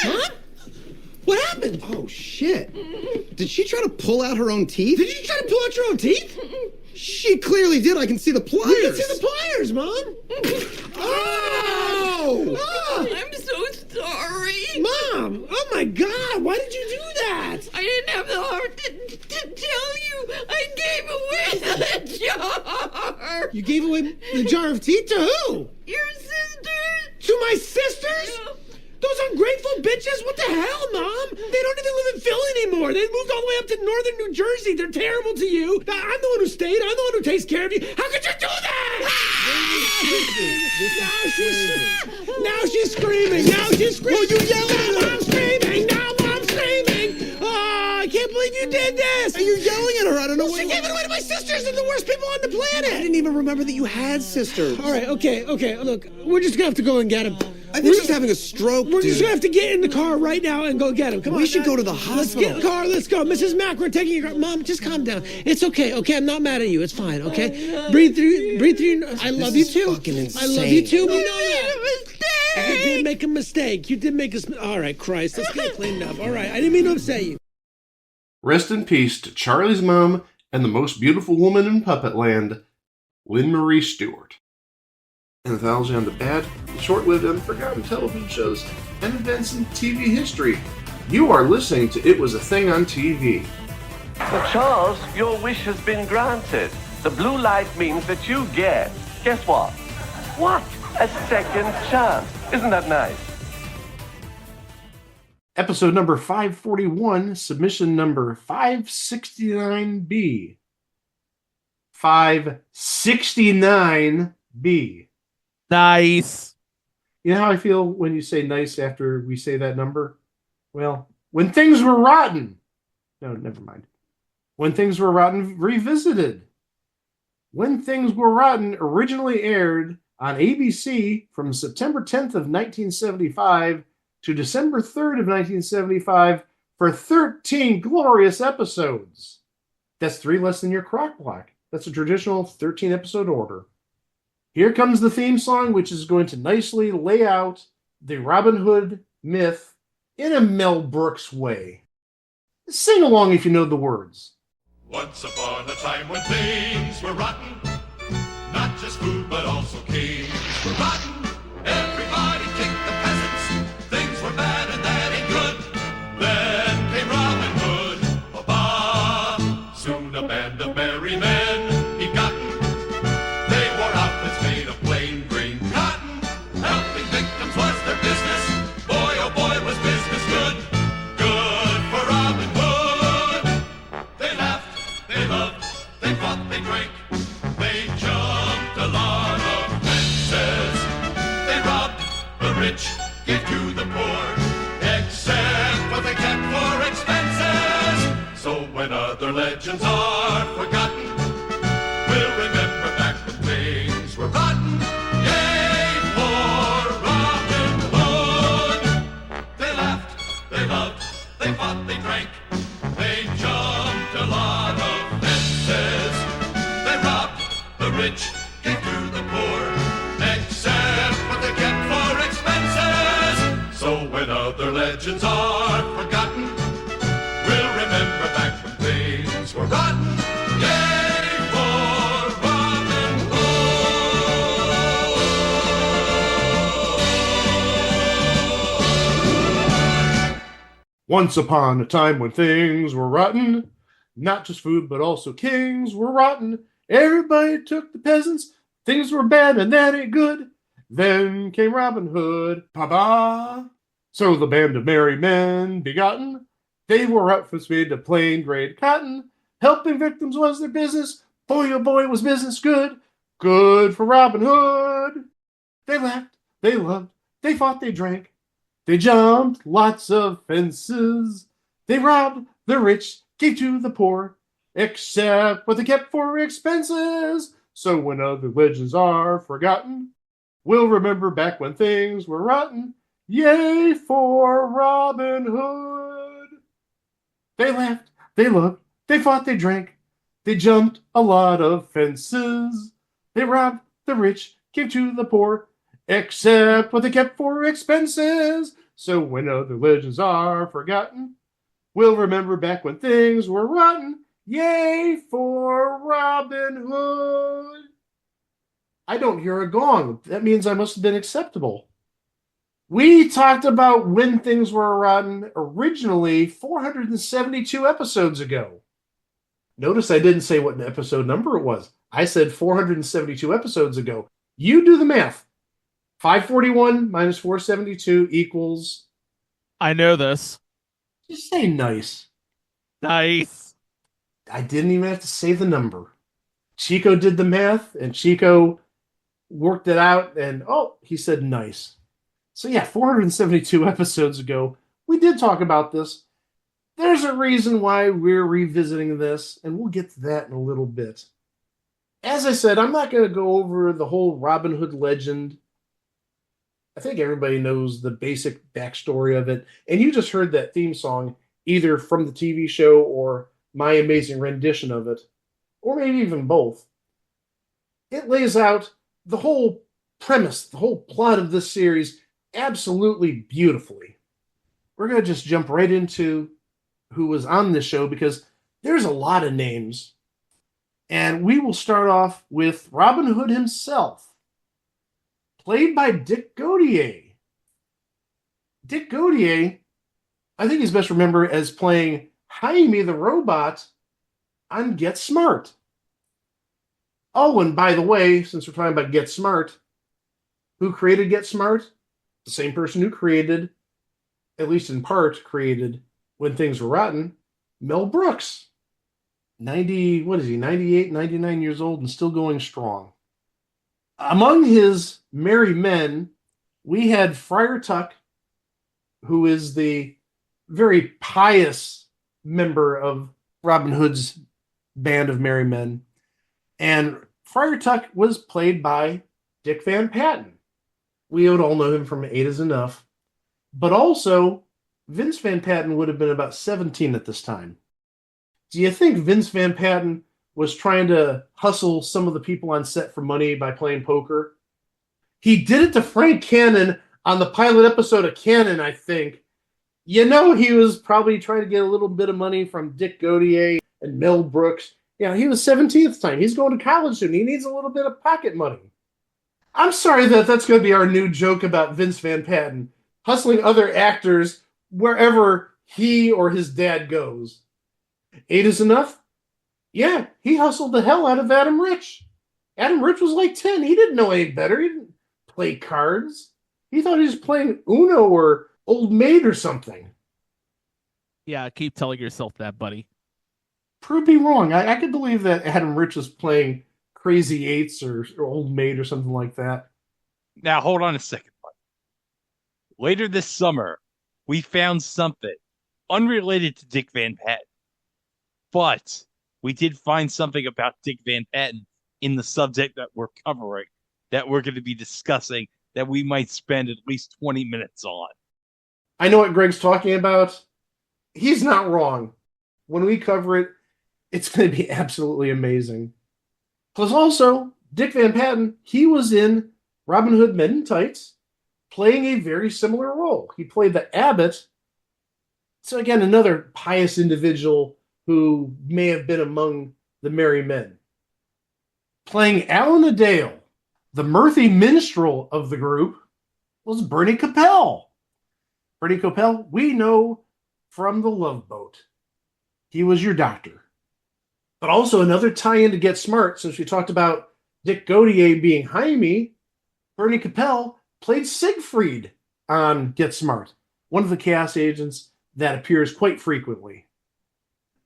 Huh? What happened? Oh, shit. Did she try to pull out her own teeth? Did you try to pull out your own teeth? She clearly did. I can see the pliers. You can see the pliers, Mom. Oh! I'm so sorry. Mom! Oh, my God. Why did you do that? I didn't have the heart to tell you. I gave away the jar. You gave away the jar of teeth to who? Your sisters. To my sisters? Yeah. Those ungrateful bitches? What the hell, Mom? They don't even live in Philly anymore. They moved all the way up to northern New Jersey. They're terrible to you. I'm the one who stayed. I'm the one who takes care of you. How could you do that? Now she's screaming. Now she's screaming. Well, you yelled at her. Now Mom's screaming. Now Mom's screaming. Oh, I can't believe you did this. You're yelling at her. I don't know what... She gave it away to my sisters. They're the worst people on the I planet. didn't even remember that you had sisters. All right, okay. Look, we're just going to have to go and get him. I think she's having a stroke, We're dude. just going to have to get in the car right now and go get him. Come on. We should go to the Let's hospital. get in the car. Let's go. Mrs. Mack, we're taking your car. Mom, just calm down. It's okay. Okay, I'm not mad at you. It's fine, okay? Breathe through. I love you is too. fucking I love you insane. too. We know that. You did make a mistake. You did make a mistake. All right, Christ. Let's get it cleaned up. All right. I didn't mean to upset you. Rest in peace to Charlie's mom and the most beautiful woman in Puppet Land, Lynn Marie Stewart. Anthology on the bad, short-lived, and forgotten television shows and events in TV history. You are listening to It Was a Thing on TV. But Charles, your wish has been granted. The blue light means that you get, guess what? What? A second chance. Isn't that nice? Episode number 541, submission number 569B. 569B. Nice. You know how I feel when you say nice after we say that number? Well, when things were rotten. No, never mind. When Things Were Rotten revisited. When Things Were Rotten originally aired on ABC from September 10th of 1975 to December 3rd of 1975 for 13 glorious episodes. That's 3 less than your Crock Block. That's a traditional 13-episode order. Here comes the theme song, which is going to nicely lay out the Robin Hood myth in a Mel Brooks way. Sing along if you know the words. Once upon a time when things were rotten, not just food but also kings were rotten. Everybody kicked the peasants. Things were bad and that ain't good. Then came Robin Hood. Ba-ba. Soon a band of merry men he'd gotten. They wore outfits made of plain green cotton. Helping victims was their business. Boy, oh boy, was business good. Good for Robin Hood. They laughed, they loved, they fought, they drank. They jumped a lot of fences. They robbed the rich, gave to the poor, except what they kept for expenses. So when other legends are forgotten, we'll remember back when things were rotten. Yay for Robin Hood! They laughed, they loved, they fought, they drank. They jumped a lot of fences. They robbed the rich, gave to the poor, except what they kept for expenses. So when other legends are forgotten, we'll remember back when things were rotten. Yay for Robin Hood! Once upon a time when things were rotten, not just food but also kings were rotten. Everybody took the peasants. Things were bad and that ain't good. Then came Robin Hood. Ba-ba. So the band of merry men begotten. They wore outfits made of plain grade cotton. Helping victims was their business. Boy, oh boy, was business good. Good for Robin Hood. They laughed, they loved, they fought, they drank. They jumped lots of fences. They robbed the rich, gave to the poor, except what they kept for expenses. So when other legends are forgotten, we'll remember back when things were rotten. Yay for Robin Hood! They laughed, they loved, they fought, they drank. They jumped a lot of fences. They robbed the rich, gave to the poor, except what they kept for expenses. So when other legends are forgotten, we'll remember back when things were rotten. Yay for Robin Hood. I don't hear a gong. That means I must have been acceptable. We talked about when things were rotten originally 472 episodes ago. Notice I didn't say what episode number it was. I said 472 episodes ago. You do the math. 541 minus 472 equals... I know this. Just say nice. Nice. I didn't even have to say the number. Chico did the math, and Chico worked it out, and he said nice. So yeah, 472 episodes ago, we did talk about this. There's a reason why we're revisiting this, and we'll get to that in a little bit. As I said, I'm not going to go over the whole Robin Hood legend. I think everybody knows the basic backstory of it, and you just heard that theme song either from the TV show or my amazing rendition of it, or maybe even both. It lays out the whole premise, the whole plot of this series absolutely beautifully. We're going to just jump right into who was on this show because there's a lot of names. And we will start off with Robin Hood himself, played by Dick Gautier. Dick Gautier, I think he's best remembered as playing Jaime the Robot on Get Smart. Oh, and by the way, since we're talking about Get Smart, who created Get Smart? The same person who created, at least in part, created When Things Were Rotten, Mel Brooks. 98, 99 years old and still going strong. Among his merry men, we had Friar Tuck, who is the very pious member of Robin Hood's band of merry men. And Friar Tuck was played by Dick Van Patten. We would all know him from Eight is Enough. But also, Vince Van Patten would have been about 17 at this time. Do you think Vince Van Patten was trying to hustle some of the people on set for money by playing poker? He did it to Frank Cannon on the pilot episode of Cannon, I think. You know, he was probably trying to get a little bit of money from Dick Gautier and Mel Brooks. Yeah, he was 17 at the time. He's going to college soon. He needs a little bit of pocket money. I'm sorry that's going to be our new joke about Vince Van Patten, hustling other actors wherever he or his dad goes. Eight is Enough? Yeah, he hustled the hell out of Adam Rich. Adam Rich was like 10. He didn't know any better. He didn't play cards. He thought he was playing Uno or Old Maid or something. Yeah, keep telling yourself that, buddy. Prove me wrong. I could believe that Adam Rich was playing Crazy Eights or Old Maid or something like that. Now, hold on a second, buddy. Later this summer, we found something unrelated to Dick Van Patten. But we did find something about Dick Van Patten in the subject that we're covering, that we're going to be discussing, that we might spend at least 20 minutes on. I know what Greg's talking about. He's not wrong. When we cover it, it's going to be absolutely amazing. Plus also, Dick Van Patten, he was in Robin Hood Men in Tights, playing a very similar role. He played the abbot. So again, another pious individual who may have been among the merry men. Playing Alan Adale, the mirthy minstrel of the group, was Bernie Capel. Bernie Capel, we know from The Love Boat. He was your doctor. But also another tie-in to Get Smart, since we talked about Dick Gautier being Jaime, Bernie Capel played Siegfried on Get Smart, one of the chaos agents that appears quite frequently.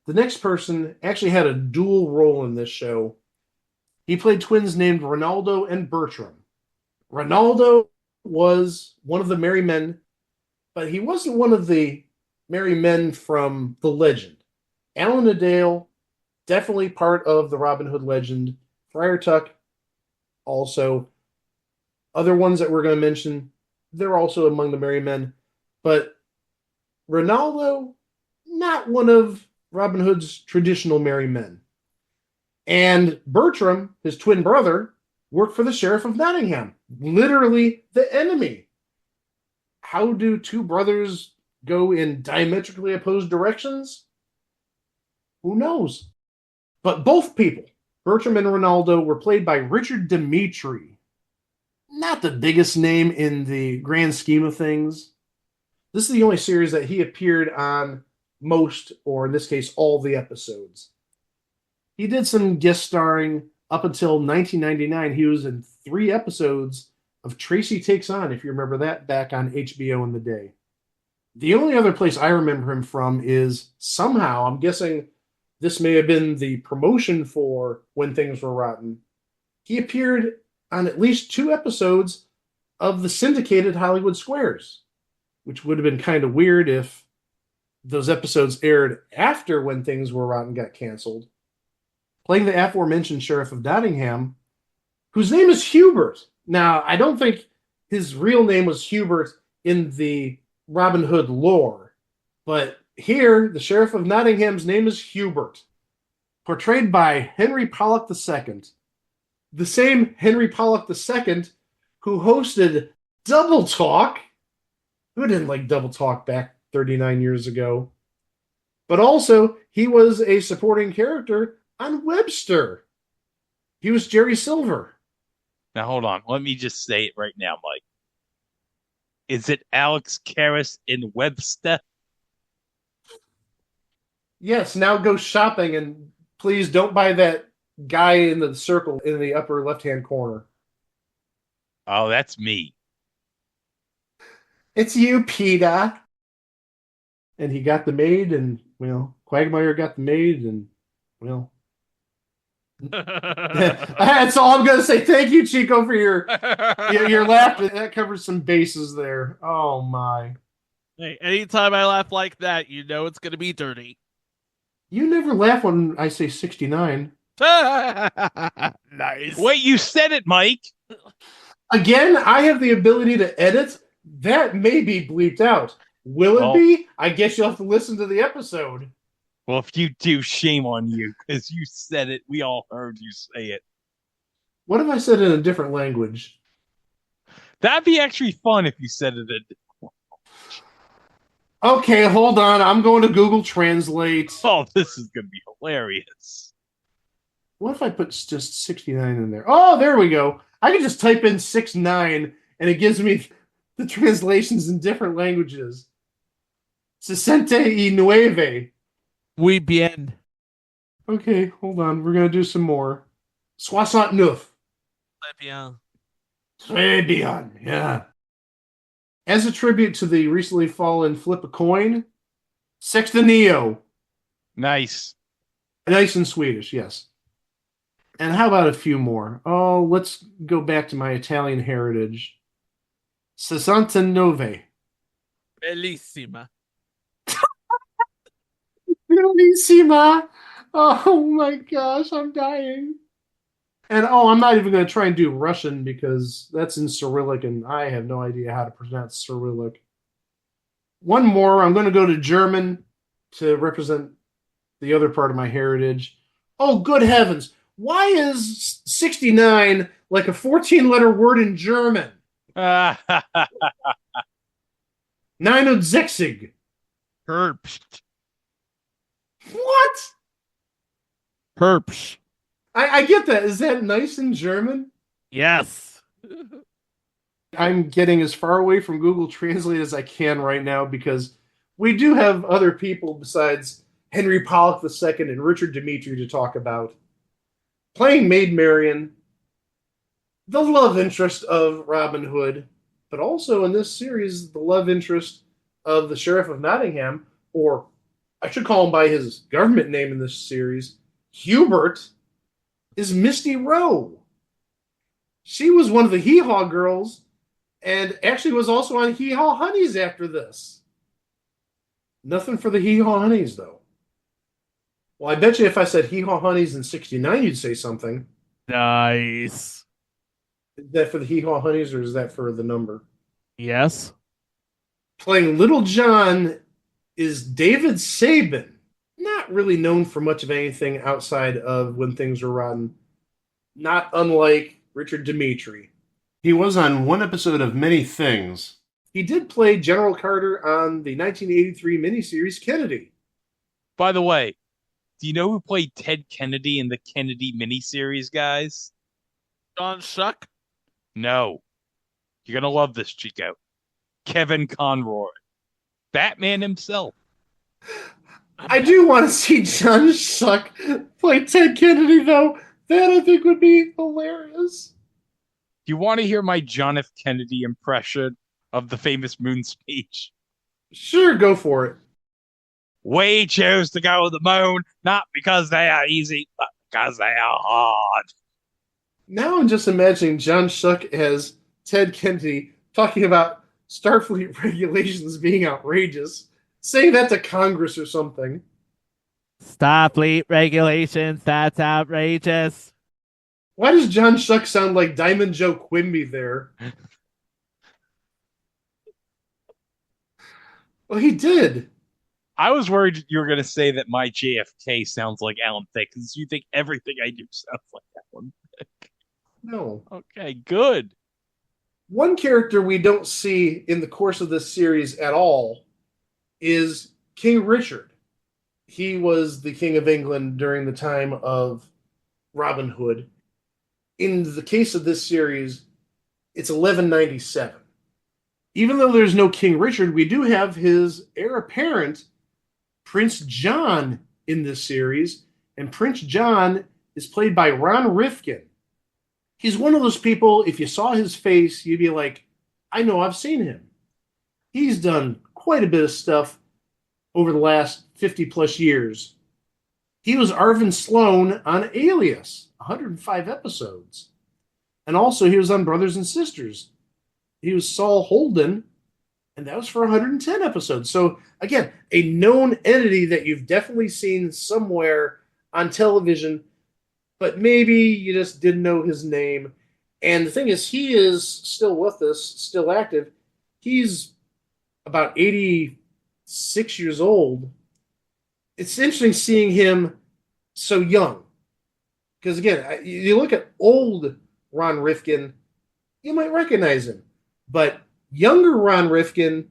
The next person actually had a dual role in this show. He played twins named Ronaldo and Bertram. Ronaldo was one of the merry men, but he wasn't one of the merry men from the legend. Alan Adale, definitely part of the Robin Hood legend. Friar Tuck, also. Other ones that we're going to mention, they're also among the merry men. But Ronaldo, not one of Robin Hood's traditional merry men. And Bertram, his twin brother, worked for the Sheriff of Nottingham. Literally the enemy. How do two brothers go in diametrically opposed directions? Who knows? But both people, Bertram and Ronaldo, were played by Richard Dimitri. Not the biggest name in the grand scheme of things. This is the only series that he appeared on most, or in this case, all the episodes. He did some guest starring up until 1999. He was in 3 episodes of Tracy Takes On, if you remember that, back on HBO in the day. The only other place I remember him from is somehow, I'm guessing this may have been the promotion for When Things Were Rotten. He appeared on at least 2 episodes of the syndicated Hollywood Squares, which would have been kind of weird if those episodes aired after When Things Were Rotten got canceled. Playing the aforementioned Sheriff of Nottingham, whose name is Hubert. Now, I don't think his real name was Hubert in the Robin Hood lore, but here, the Sheriff of Nottingham's name is Hubert, portrayed by Henry Pollock II. The same Henry Pollock II who hosted Double Talk. Who didn't like Double Talk back 39 years ago? But also, he was a supporting character on Webster. He was Jerry Silver. Now, hold on. Let me just say it right now, Mike. Is it Alex Karras in Webster? Yes, now go shopping and please don't buy that guy in the circle in the upper left-hand corner. Oh, that's me. It's you, Peter. And he got the maid, and, well, Quagmire got the maid, and, well. That's all I'm going to say. Thank you, Chico, for your laugh. That covers some bases there. Oh, my. Hey, anytime I laugh like that, you know it's going to be dirty. You never laugh when I say 69. Nice. Wait, you said it, Mike. Again, I have the ability to edit. That may be bleeped out. Will it be? I guess you'll have to listen to the episode. Well, if you do, shame on you, because you said it. We all heard you say it. What if I said it in a different language? That'd be actually fun if you said it in... Okay, hold on. I'm going to Google Translate. Oh, this is going to be hilarious. What if I put just 69 in there? Oh, there we go. I can just type in 69 and it gives me the translations in different languages. Sesenta y nueve. Muy bien. Okay, hold on. We're going to do some more. 69. Très bien. Très bien, yeah. As a tribute to the recently fallen Flip a Coin, Sextaneo. Nice. Nice and Swedish, yes. And how about a few more? Oh, let's go back to my Italian heritage. 69. Bellissima. Bellissima. Oh my gosh, I'm dying. And I'm not even going to try and do Russian because that's in Cyrillic and I have no idea how to pronounce Cyrillic. One more, I'm going to go to German to represent the other part of my heritage. Oh, good heavens. Why is 69 like a 14-letter word in German? 69. Herbst. What? Herbst. I get that. Is that nice in German? Yes. I'm getting as far away from Google Translate as I can right now because we do have other people besides Henry Pollock II and Richard Dimitri to talk about. Playing Maid Marian, the love interest of Robin Hood, but also in this series, the love interest of the Sheriff of Nottingham, or I should call him by his government name in this series, Hubert, is Misty Rowe. She was one of the Hee Haw girls and actually was also on Hee Haw Honeys after this. Nothing for the Hee Haw Honeys, though. Well, I bet you if I said Hee Haw Honeys in 69, you'd say something. Nice. Is that for the Hee Haw Honeys or is that for the number? Yes. Playing Little John is David Sabin. Not really known for much of anything outside of When Things Were Rotten. Not unlike Richard Dimitri. He was on one episode of Many Things. He did play General Carter on the 1983 miniseries Kennedy. By the way, do you know who played Ted Kennedy in the Kennedy miniseries, guys? John Shuck. No. You're going to love this, Chico. Kevin Conroy. Batman himself. I do want to see John Shuck play Ted Kennedy, though. That I think would be hilarious. Do you want to hear my John F. Kennedy impression of the famous moon speech? Sure, go for it. We choose to go to the moon, not because they are easy, but because they are hard. Now I'm just imagining John Shuck as Ted Kennedy talking about Starfleet regulations being outrageous. Saying that to Congress or something. Starfleet regulations, that's outrageous. Why does John Shuck sound like Diamond Joe Quimby there? Well, he did. I was worried you were going to say that my JFK sounds like Alan Thicke, because you think everything I do sounds like Alan Thicke. No. Okay, good. One character we don't see in the course of this series at all is King Richard. He was the King of England during the time of Robin Hood. In the case of this series, it's 1197. Even though there's no King Richard, we do have his heir apparent, Prince John, in this series. And Prince John is played by Ron Rifkin. He's one of those people, if you saw his face, you'd be like, I know I've seen him. He's done quite a bit of stuff over the last 50 plus years. He was Arvin Sloane on Alias, 105 episodes. And also he was on Brothers and Sisters. He was Saul Holden, and that was for 110 episodes. So again, a known entity that you've definitely seen somewhere on television, but maybe you just didn't know his name. And the thing is, he is still with us, still active. He's about 86 years old. It's interesting seeing him so young. Because again, you look at old Ron Rifkin, you might recognize him. But younger Ron Rifkin,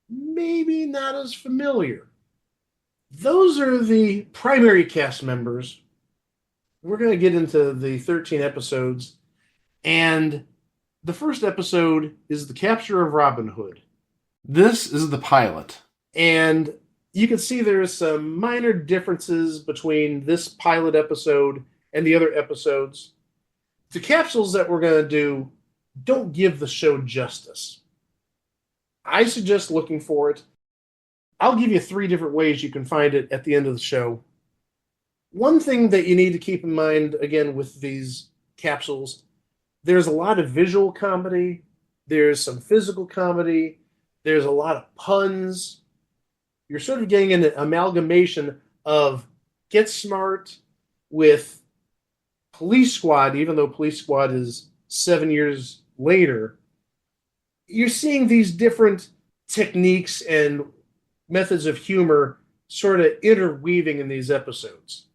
maybe not as familiar. Those are the primary cast members. We're going to get into the 13 episodes. And the first episode is the capture of Robin Hood. This is the pilot. And you can see there's some minor differences between this pilot episode and the other episodes. The capsules that we're going to do don't give the show justice. I suggest looking for it. I'll give you 3 different ways you can find it at the end of the show. One thing that you need to keep in mind, again, with these capsules, there's a lot of visual comedy, there's some physical comedy, there's a lot of puns. You're sort of getting an amalgamation of Get Smart with Police Squad, even though Police Squad is 7 years later. You're seeing these different techniques and methods of humor sort of interweaving in these episodes.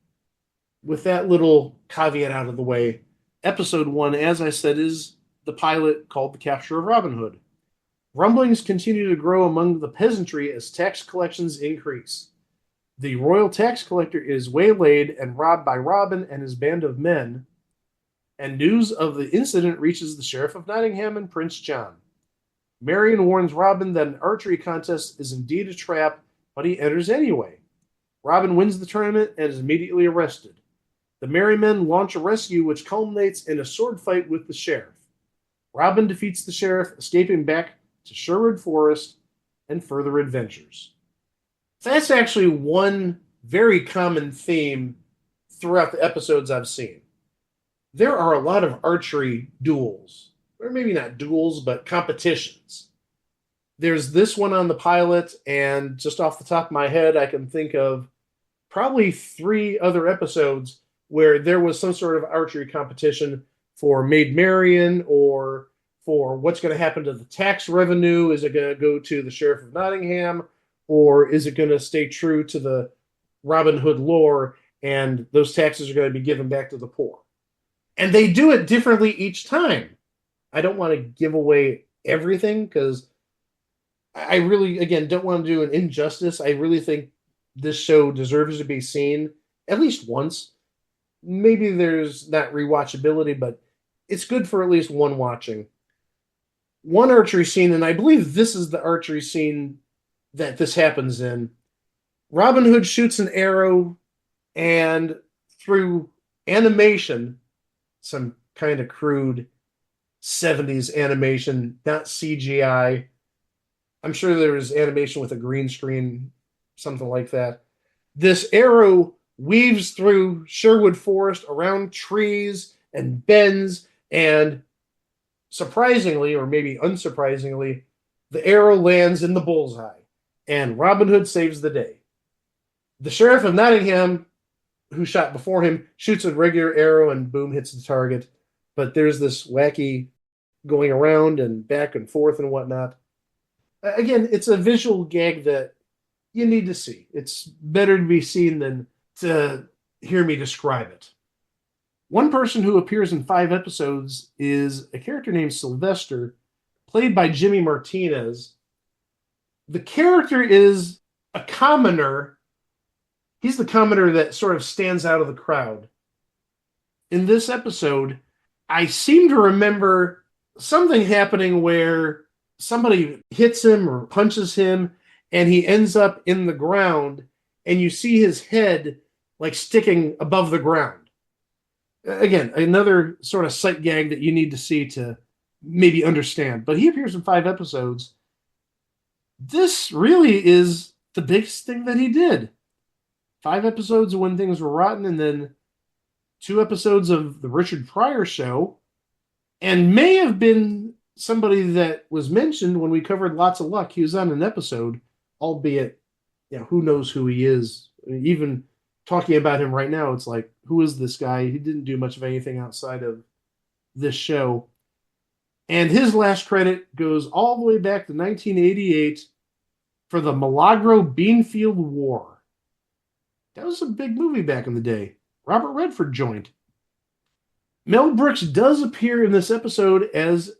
With that little caveat out of the way, episode 1, as I said, is the pilot called The Capture of Robin Hood. Rumblings continue to grow among the peasantry as tax collections increase. The royal tax collector is waylaid and robbed by Robin and his band of men, and news of the incident reaches the Sheriff of Nottingham and Prince John. Marion warns Robin that an archery contest is indeed a trap, but he enters anyway. Robin wins the tournament and is immediately arrested. The merry men launch a rescue which culminates in a sword fight with the sheriff. Robin defeats the sheriff, escaping back to Sherwood Forest and further adventures. That's actually one very common theme throughout the episodes I've seen. There are a lot of archery duels, or maybe not duels, but competitions. There's this one on the pilot, and just off the top of my head, I can think of probably 3 other episodes where there was some sort of archery competition for Maid Marian, or for what's going to happen to the tax revenue. Is it going to go to the Sheriff of Nottingham, or is it going to stay true to the Robin Hood lore, and those taxes are going to be given back to the poor? And they do it differently each time. I don't want to give away everything, because I really, again, don't want to do an injustice. I really think this show deserves to be seen at least once. Maybe there's not rewatchability, but it's good for at least one watching. One archery scene, and I believe this is the archery scene that this happens in. Robin Hood shoots an arrow, and through animation, some kind of crude 70s animation, not CGI. I'm sure there was animation with a green screen, something like that. This arrow weaves through Sherwood Forest, around trees and bends, and surprisingly, or maybe unsurprisingly, the arrow lands in the bullseye, and Robin Hood saves the day. The Sheriff of Nottingham, who shot before him, shoots a regular arrow and boom, hits the target. But there's this wacky going around and back and forth and whatnot. Again, it's a visual gag that you need to see. It's better to be seen than to hear me describe it. One person who appears in 5 episodes is a character named Sylvester, played by Jimmy Martinez. The character is a commoner. He's the commoner that sort of stands out of the crowd. In this episode, I seem to remember something happening where somebody hits him or punches him, and he ends up in the ground, and you see his head like sticking above the ground. Again, another sort of sight gag that you need to see to maybe understand. But he appears in 5 episodes. This really is the biggest thing that he did. 5 episodes of When Things Were Rotten, and then 2 episodes of the Richard Pryor Show, and may have been somebody that was mentioned when we covered Lots of Luck. He was on an episode, albeit, who knows who he is. Even talking about him right now, it's like, who is this guy? He didn't do much of anything outside of this show. And his last credit goes all the way back to 1988 for the Milagro Beanfield War. That was a big movie back in the day. Robert Redford joined. Mel Brooks does appear in this episode as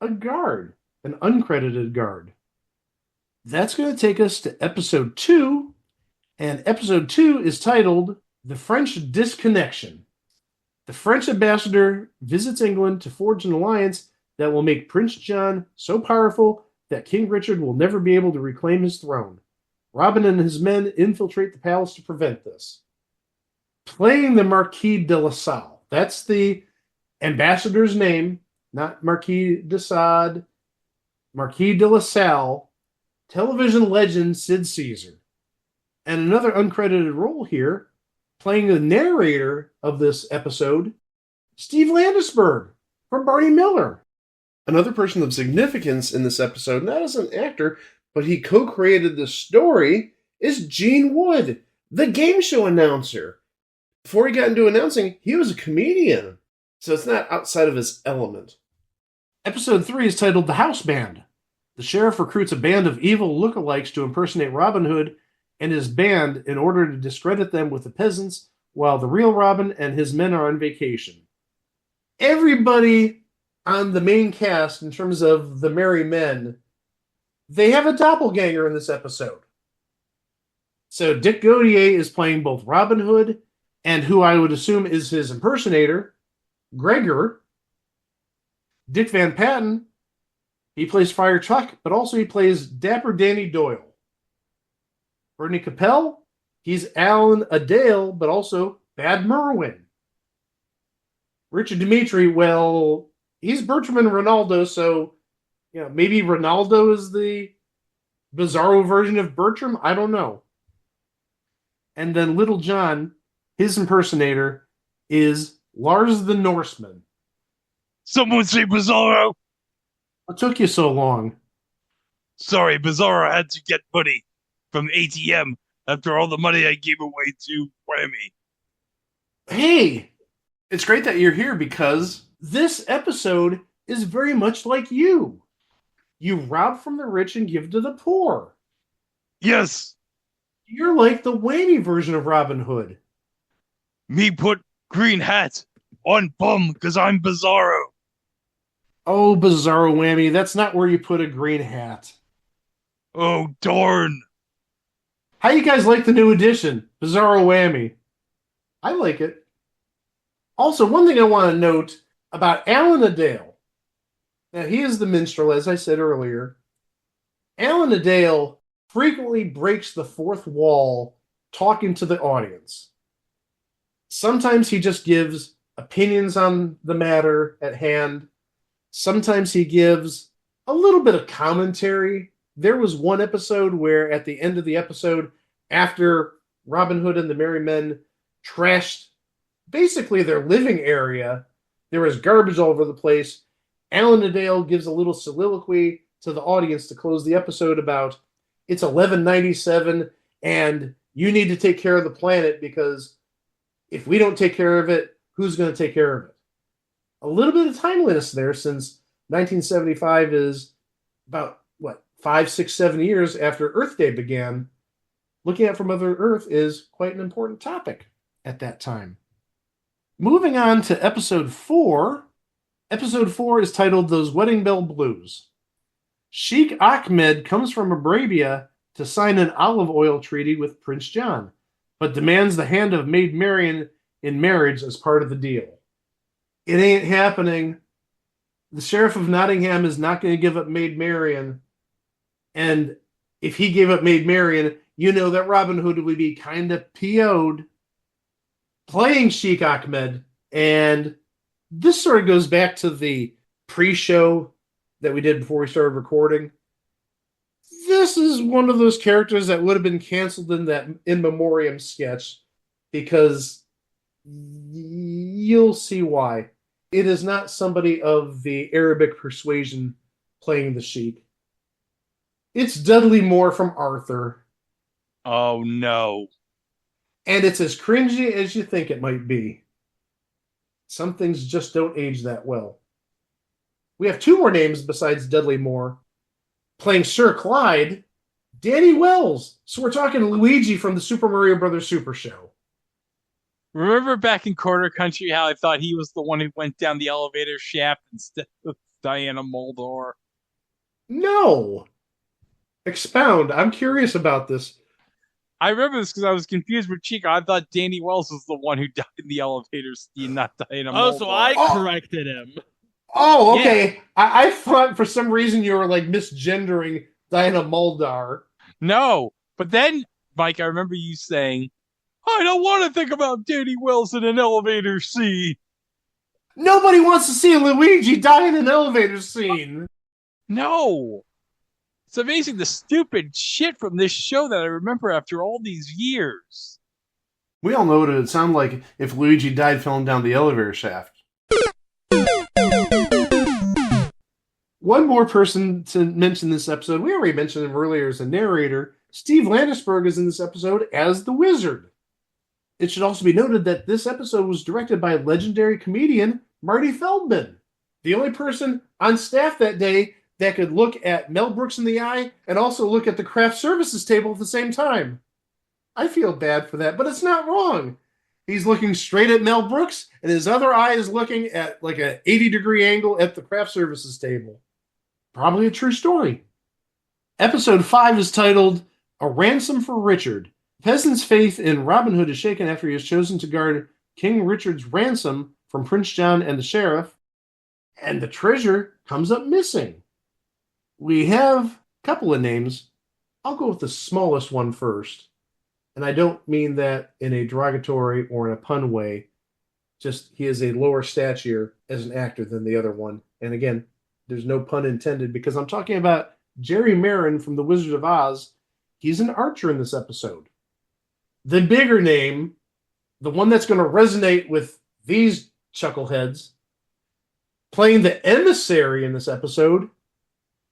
a guard, an uncredited guard. That's going to take us to episode 2, and episode 2 is titled The French Disconnection. The French ambassador visits England to forge an alliance that will make Prince John so powerful that King Richard will never be able to reclaim his throne. Robin and his men infiltrate the palace to prevent this. Playing the Marquis de La Salle. That's the ambassador's name, not Marquis de Sade, Marquis de La Salle, television legend Sid Caesar. And another uncredited role here, playing the narrator of this episode, Steve Landesberg from Barney Miller. Another person of significance in this episode, not as an actor, but he co-created the story, is Gene Wood, the game show announcer. Before he got into announcing, he was a comedian, so it's not outside of his element. Episode 3 is titled The House Band. The sheriff recruits a band of evil lookalikes to impersonate Robin Hood and his band in order to discredit them with the peasants, while the real Robin and his men are on vacation. Everybody on the main cast, in terms of the Merry Men, they have a doppelganger in this episode. So Dick Gautier is playing both Robin Hood and who I would assume is his impersonator, Gregor. Dick Van Patten, he plays Friar Tuck, but also he plays Dapper Danny Doyle. Bernie Capel, he's Alan Adale, but also Bad Merwin. Richard Dimitri, well, he's Bertram and Ronaldo, so maybe Ronaldo is the bizarro version of Bertram. I don't know. And then Little John, his impersonator, is Lars the Norseman. Someone say Bizarro! What took you so long? Sorry, Bizarro had to get money from ATM after all the money I gave away to Whammy. Hey, it's great that you're here because this episode is very much like you. You rob from the rich and give to the poor. Yes! You're like the Whammy version of Robin Hood. Me put green hat on bum because I'm Bizarro. Oh, Bizarro Whammy, that's not where you put a green hat. Oh, darn. How you guys like the new edition, Bizarro Whammy? I like it. Also, one thing I want to note about Alan Adale. Now, he is the minstrel, as I said earlier. Alan Adale frequently breaks the fourth wall talking to the audience. Sometimes he just gives opinions on the matter at hand. Sometimes he gives a little bit of commentary. There was one episode where at the end of the episode, after Robin Hood and the Merry Men trashed basically their living area, there was garbage all over the place. Alan Adale gives a little soliloquy to the audience to close the episode about it's 1197 and you need to take care of the planet because if we don't take care of it, who's going to take care of it? A little bit of timeliness there since 1975 is about, 5, 6, 7 years after Earth Day began. Looking at from Mother Earth is quite an important topic at that time. Moving on to episode 4. Episode 4 is titled Those Wedding Bell Blues. Sheikh Ahmed comes from Arabia to sign an olive oil treaty with Prince John, but demands the hand of Maid Marian in marriage as part of the deal. It ain't happening. The Sheriff of Nottingham is not going to give up Maid Marian. And if he gave up Maid Marian, you know that Robin Hood would be kind of PO'd playing Sheikh Ahmed. And this sort of goes back to the pre-show that we did before we started recording. This is one of those characters that would have been canceled in that in memoriam sketch because you'll see why. It is not somebody of the Arabic persuasion playing the Sheik. It's Dudley Moore from Arthur. Oh, no. And it's as cringy as you think it might be. Some things just don't age that well. We have 2 more names besides Dudley Moore. Playing Sir Clyde, Danny Wells. So we're talking Luigi from the Super Mario Brothers Super Show. Remember back in Quarter Country how I thought he was the one who went down the elevator shaft instead of Diana Muldaur? No. Expound. I'm curious about this. I remember this because I was confused with Chica. I thought Danny Wells was the one who died in the elevator scene, not Diana Muldaur. Oh, so I corrected him. Oh, okay. Yeah. I thought for some reason you were like misgendering Diana Muldaur. No, but then, Mike, I remember you saying, I don't want to think about Danny Wells in an elevator scene. Nobody wants to see Luigi die in an elevator scene. No. It's amazing the stupid shit from this show that I remember after all these years. We all know what it would sound like if Luigi died falling down the elevator shaft. One more person to mention this episode. We already mentioned him earlier as a narrator. Steve Landesberg is in this episode as the Wizard. It should also be noted that this episode was directed by legendary comedian Marty Feldman, the only person on staff that day that could look at Mel Brooks in the eye and also look at the craft services table at the same time. I feel bad for that, but it's not wrong. He's looking straight at Mel Brooks, and his other eye is looking at like an 80-degree angle at the craft services table. Probably a true story. Episode 5 is titled A Ransom for Richard. Peasant's faith in Robin Hood is shaken after he is chosen to guard King Richard's ransom from Prince John and the sheriff, and the treasure comes up missing. We have a couple of names. I'll go with the smallest one first. And I don't mean that in a derogatory or in a pun way. Just he is a lower stature as an actor than the other one. And again, there's no pun intended because I'm talking about Jerry Marin from The Wizard of Oz. He's an archer in this episode. The bigger name, the one that's going to resonate with these chuckleheads, playing the emissary in this episode,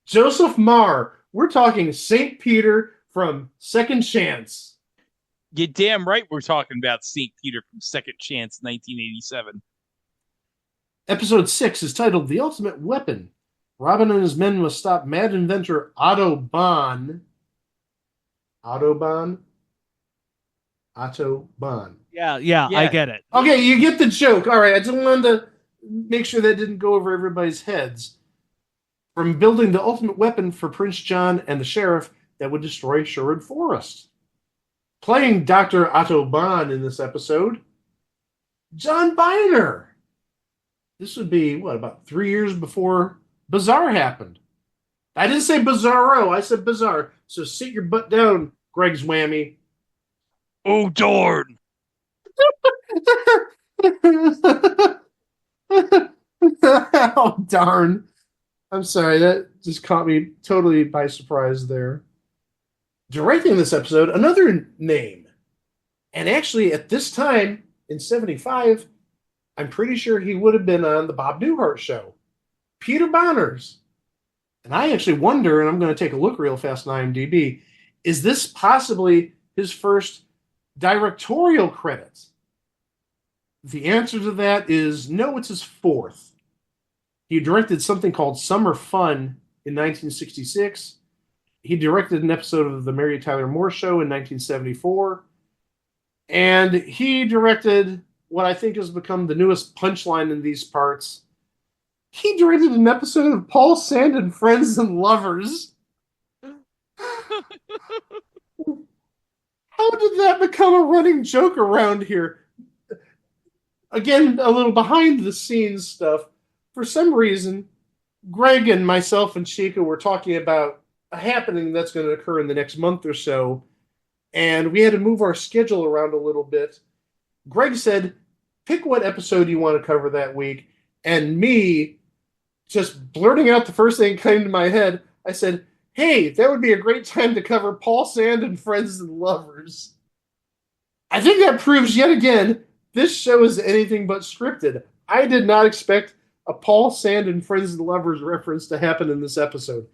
Joseph Marr. We're talking St. Peter from Second Chance. You're damn right we're talking about St. Peter from Second Chance, 1987. Episode 6 is titled The Ultimate Weapon. Robin and his men must stop mad inventor Otto Bahn. Otto Bahn? Otto Bahn. Yeah, I get it. Okay, you get the joke. All right, I just wanted to make sure that didn't go over everybody's heads. From building the ultimate weapon for Prince John and the sheriff, that would destroy Sherwood Forest. Playing Dr. Otto Bahn in this episode, John Biner. This would be, about 3 years before Bizarre happened. I didn't say Bizarro, I said Bizarre. So sit your butt down, Greg's Whammy. Oh, darn! Oh, darn. I'm sorry, that just caught me totally by surprise there. Directing this episode, another name. And actually, at this time, in 75, I'm pretty sure he would have been on the Bob Newhart show. Peter Bonners. And I actually wonder, and I'm going to take a look real fast on IMDb, is this possibly his first directorial credit? The answer to that is no, it's his fourth. He directed something called Summer Fun in 1966. He directed an episode of The Mary Tyler Moore Show in 1974. And he directed what I think has become the newest punchline in these parts. He directed an episode of Paul Sand and Friends and Lovers. How did that become a running joke around here? Again, a little behind the scenes stuff. For some reason, Greg and myself and Chica were talking about a happening that's going to occur in the next month or so, and we had to move our schedule around a little bit. Greg said, pick what episode you want to cover that week, and me, just blurting out the first thing that came to my head, I said, hey, that would be a great time to cover Paul Sand and Friends and Lovers. I think that proves yet again, this show is anything but scripted. I did not expect a Paul Sand and Friends and Lovers reference to happen in this episode.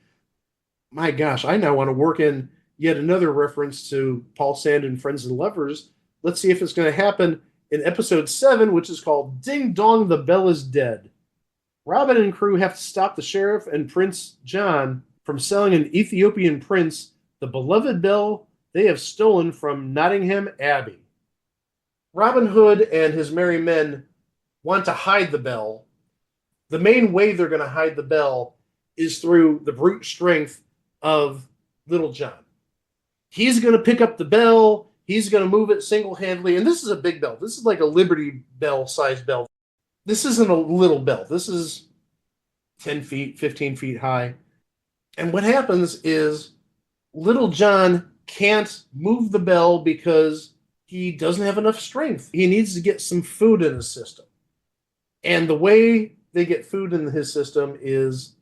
My gosh, I now want to work in yet another reference to Paul Sand and Friends and Lovers. Let's see if it's going to happen in episode 7, which is called Ding Dong, the Bell is Dead. Robin and crew have to stop the sheriff and Prince John from selling an Ethiopian prince the beloved bell they have stolen from Nottingham Abbey. Robin Hood and his merry men want to hide the bell. The main way they're going to hide the bell is through the brute strength of Little John. He's going to pick up the bell. He's going to move it single-handedly. And this is a big bell. This is like a Liberty Bell size bell. This isn't a little bell. This is 10 feet, 15 feet high. And what happens is Little John can't move the bell because he doesn't have enough strength. He needs to get some food in his system. And the way they get food in his system is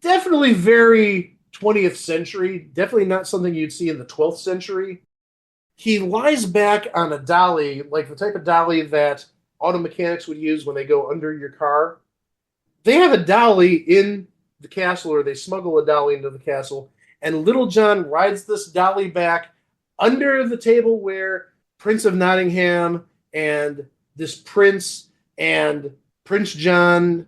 definitely very 20th century, definitely not something you'd see in the 12th century. He lies back on a dolly, like the type of dolly that auto mechanics would use when they go under your car. They have a dolly in the castle, or they smuggle a dolly into the castle, and Little John rides this dolly back under the table where Prince of Nottingham and this prince and Prince John,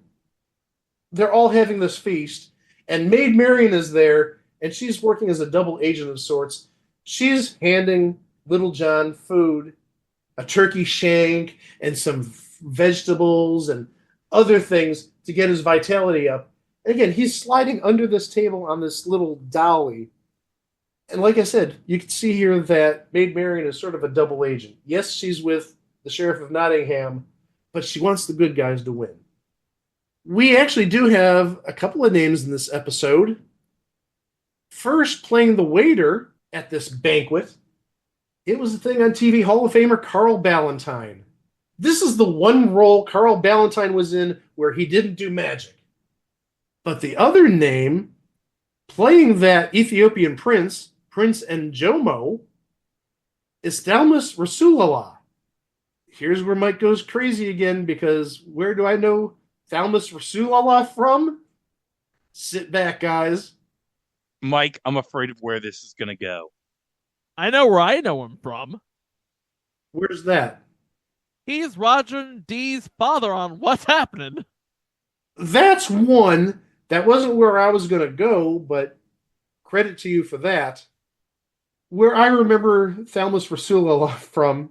they're all having this feast, and Maid Marian is there, and she's working as a double agent of sorts. She's handing Little John food, a turkey shank, and some vegetables and other things to get his vitality up. And again, he's sliding under this table on this little dolly. And like I said, you can see here that Maid Marian is sort of a double agent. Yes, she's with the Sheriff of Nottingham, but she wants the good guys to win. We actually do have a couple of names in this episode. First, playing the waiter at this banquet, it was a thing on TV, Hall of Famer Carl Ballantine. This is the one role Carl Ballantine was in where he didn't do magic. But the other name, playing that Ethiopian prince, Prince Njomo, is Thalmus Rasulullah. Here's where Mike goes crazy again, because where do I know Thalmus Rasulullah from? Sit back, guys. Mike, I'm afraid of where this is going to go. I know where I know him from. Where's that? He's Roger D's father on What's Happening. That's one. That wasn't where I was going to go, but credit to you for that. Where I remember Thalmus Rasulullah from,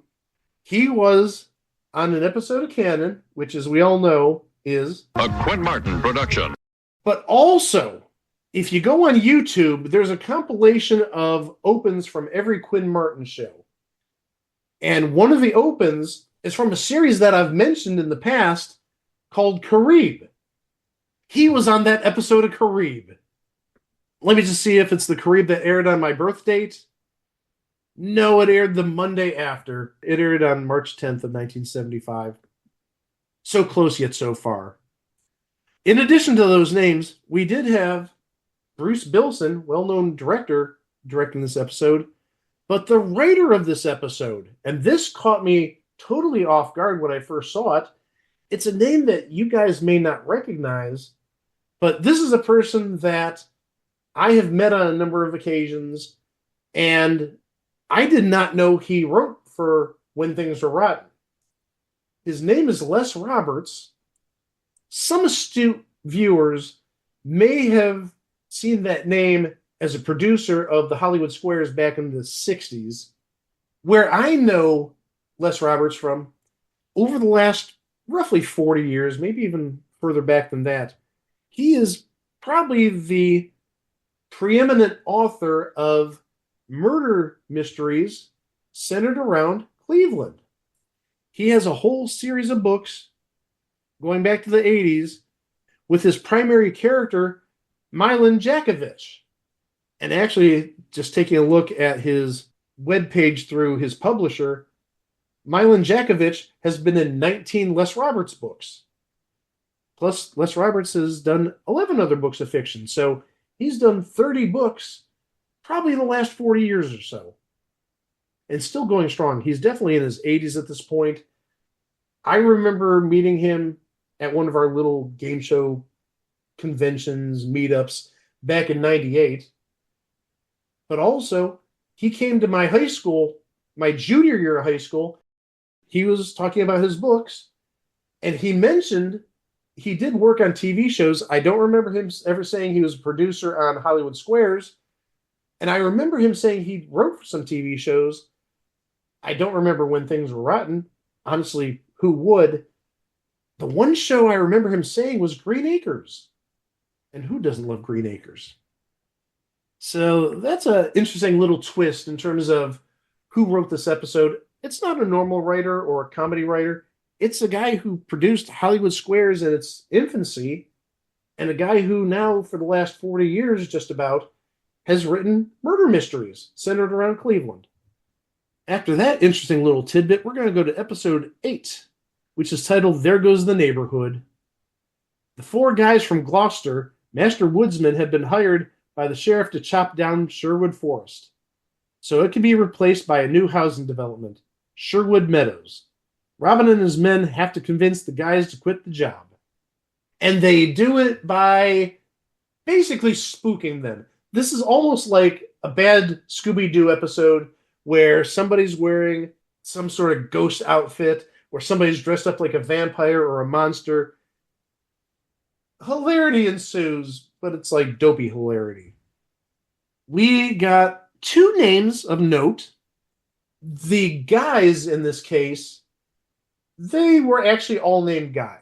he was on an episode of Canon, which, as we all know, is a Quint Martin production. But also, If you go on YouTube, there's a compilation of opens from every Quinn Martin show. And one of the opens is from a series that I've mentioned in the past called Carib. He was on that episode of Carib. Let me just see if it's the Carib that aired on my birth date. No, it aired the Monday after. It aired on March 10th of 1975. So close yet so far. In addition to those names, we did have Bruce Bilson, well-known director, directing this episode, but the writer of this episode, and this caught me totally off guard when I first saw it, it's a name that you guys may not recognize, but this is a person that I have met on a number of occasions, and I did not know he wrote for When Things Were Rotten. His name is Les Roberts. Some astute viewers may have seen that name as a producer of the Hollywood Squares back in the 60s. Where I know Les Roberts from, over the last roughly 40 years, maybe even further back than that, he is probably the preeminent author of murder mysteries centered around Cleveland. He has a whole series of books going back to the 80s with his primary character, Milan Jakovich. And actually, just taking a look at his webpage through his publisher, Milan Jakovich has been in 19 Les Roberts books. Plus, Les Roberts has done 11 other books of fiction. So he's done 30 books probably in the last 40 years or so. And still going strong. He's definitely in his 80s at this point. I remember meeting him at one of our little game show conventions, meetups back in 98. But also, he came to my high school, my junior year of high school. He was talking about his books, and he mentioned he did work on TV shows. I don't remember him ever saying he was a producer on Hollywood Squares. And I remember him saying he wrote for some TV shows. I don't remember When Things Were Rotten. Honestly, who would? The one show I remember him saying was Green Acres. And who doesn't love Green Acres? So that's an interesting little twist in terms of who wrote this episode. It's not a normal writer or a comedy writer. It's a guy who produced Hollywood Squares in its infancy, and a guy who now, for the last 40 years just about, has written murder mysteries centered around Cleveland. After that interesting little tidbit, we're going to go to episode 8, which is titled There Goes the Neighborhood. The 4 guys from Gloucester, master woodsmen, have been hired by the sheriff to chop down Sherwood Forest, so it can be replaced by a new housing development, Sherwood Meadows. Robin and his men have to convince the guys to quit the job. And they do it by basically spooking them. This is almost like a bad Scooby-Doo episode where somebody's wearing some sort of ghost outfit, or somebody's dressed up like a vampire or a monster. Hilarity ensues, but it's like dopey hilarity. We got 2 names of note. The guys in this case, they were actually all named Guy.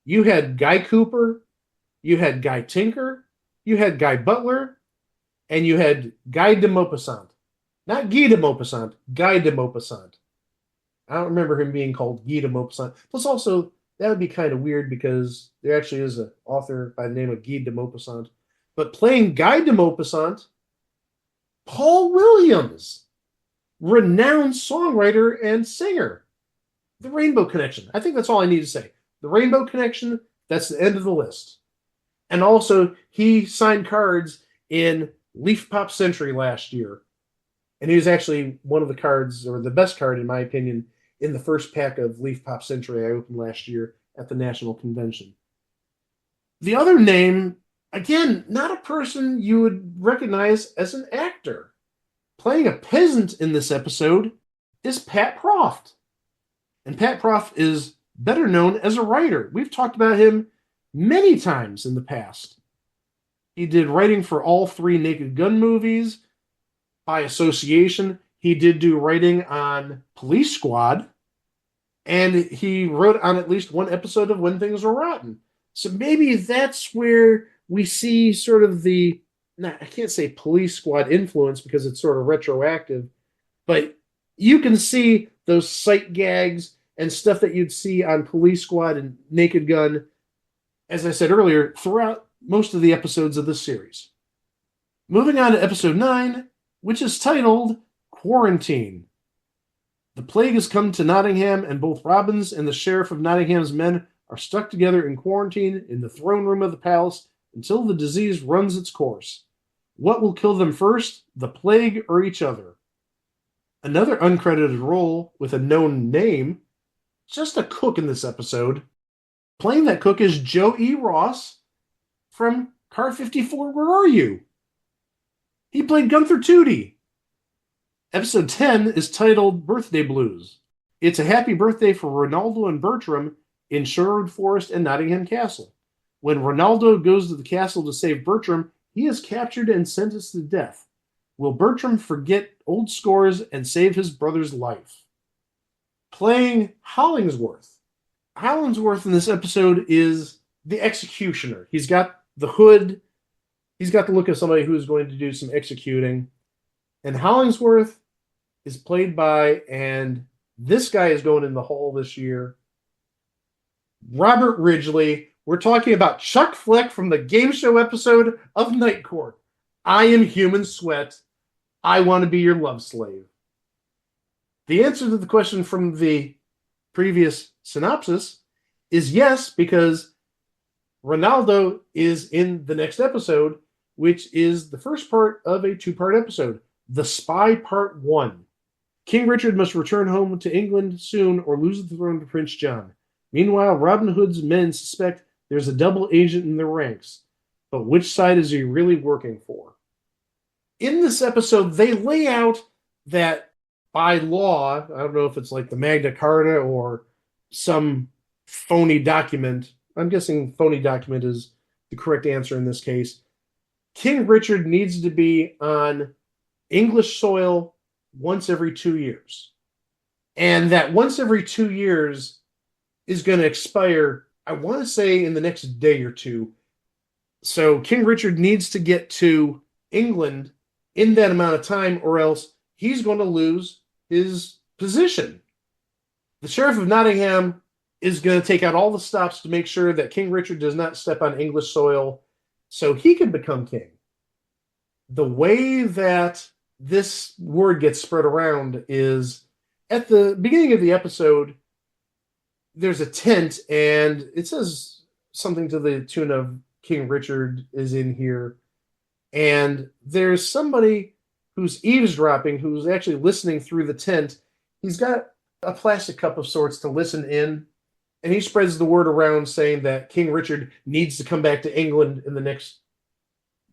You had Guy Cooper, you had Guy Tinker, you had Guy Butler, and you had Guy de Maupassant. Not Guy de Maupassant, Guy de Maupassant. I don't remember him being called Guy de Maupassant. Plus also, that would be kind of weird because there actually is an author by the name of Guy de Maupassant. But playing Guy de Maupassant, Paul Williams, renowned songwriter and singer. The Rainbow Connection. I think that's all I need to say. The Rainbow Connection, that's the end of the list. And also, he signed cards in Leaf Pop Century last year. And he was actually one of the cards, or the best card in my opinion, in the first pack of Leaf Pop Century I opened last year at the National Convention. The other name, again, not a person you would recognize as an actor. Playing a peasant in this episode is Pat Proft. And Pat Proft is better known as a writer. We've talked about him many times in the past. He did writing for all 3 Naked Gun movies. By association, he did do writing on Police Squad. And he wrote on at least 1 episode of When Things Were Rotten. So maybe that's where we see sort of I can't say police squad influence because it's sort of retroactive, but you can see those sight gags and stuff that you'd see on Police Squad and Naked Gun, as I said earlier, throughout most of the episodes of this series. Moving on to episode 9, which is titled Quarantine. The plague has come to Nottingham, and both Robbins and the sheriff of Nottingham's men are stuck together in quarantine in the throne room of the palace until the disease runs its course. What will kill them first, the plague or each other? Another uncredited role with a known name, just a cook in this episode. Playing that cook is Joe E. Ross from Car 54, Where Are You? He played Gunther Tootie. Episode 10 is titled Birthday Blues. It's a happy birthday for Ronaldo and Bertram in Sherwood Forest and Nottingham Castle. When Ronaldo goes to the castle to save Bertram, he is captured and sentenced to death. Will Bertram forget old scores and save his brother's life? Playing Hollingsworth. Hollingsworth in this episode is the executioner. He's got the hood. He's got the look of somebody who's going to do some executing. And Hollingsworth is played by, and this guy is going in the hall this year, Robert Ridgely. We're talking about Chuck Fleck from the game show episode of Night Court. I am human sweat. I want to be your love slave. The answer to the question from the previous synopsis is yes, because Ronaldo is in the next episode, which is the first part of a 2-part episode, The Spy Part 1. King Richard must return home to England soon or lose the throne to Prince John. Meanwhile, Robin Hood's men suspect there's a double agent in their ranks. But which side is he really working for? In this episode, they lay out that by law, I don't know if it's like the Magna Carta or some phony document. I'm guessing phony document is the correct answer in this case. King Richard needs to be on English soil once every 2 years. And that once every 2 years is going to expire, I want to say, in the next day or two. So King Richard needs to get to England in that amount of time, or else he's going to lose his position. The Sheriff of Nottingham is going to take out all the stops to make sure that King Richard does not step on English soil so he can become king. The way that this word gets spread around is at the beginning of the episode, there's a tent, and it says something to the tune of King Richard is in here. And there's somebody who's eavesdropping, who's actually listening through the tent. He's got a plastic cup of sorts to listen in, and he spreads the word around saying that King Richard needs to come back to England in the next,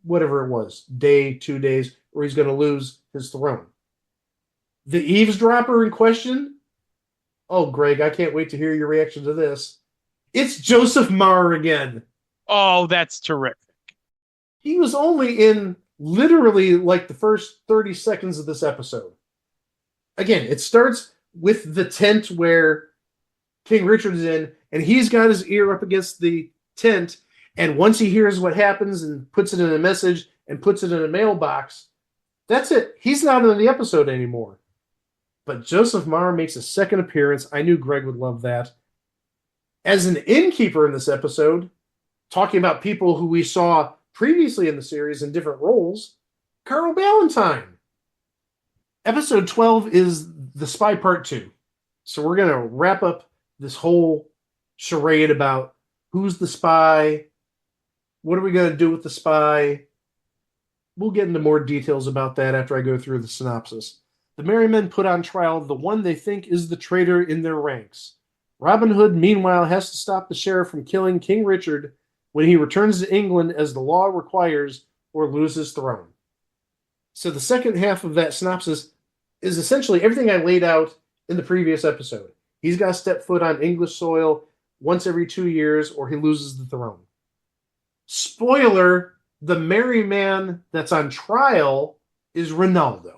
whatever it was, day, 2 days, or he's going to lose his throne. The eavesdropper in question, oh, Greg, I can't wait to hear your reaction to this. It's Joseph Marr again. Oh, that's terrific. He was only in literally like the first 30 seconds of this episode. Again, it starts with the tent where King Richard is in, and he's got his ear up against the tent, and once he hears what happens and puts it in a message and puts it in a mailbox, that's it. He's not in the episode anymore. But Joseph Marr makes a second appearance. I knew Greg would love that. As an innkeeper in this episode, talking about people who we saw previously in the series in different roles, Carl Ballantyne. Episode 12 is The Spy Part 2. So we're going to wrap up this whole charade about who's the spy, what are we going to do with the spy. We'll get into more details about that after I go through the synopsis. The merry men put on trial the one they think is the traitor in their ranks. Robin Hood, meanwhile, has to stop the sheriff from killing King Richard when he returns to England as the law requires or lose his throne. So the second half of that synopsis is essentially everything I laid out in the previous episode. He's got to step foot on English soil once every 2 years or he loses the throne. Spoiler, the merry man that's on trial is Ronaldo.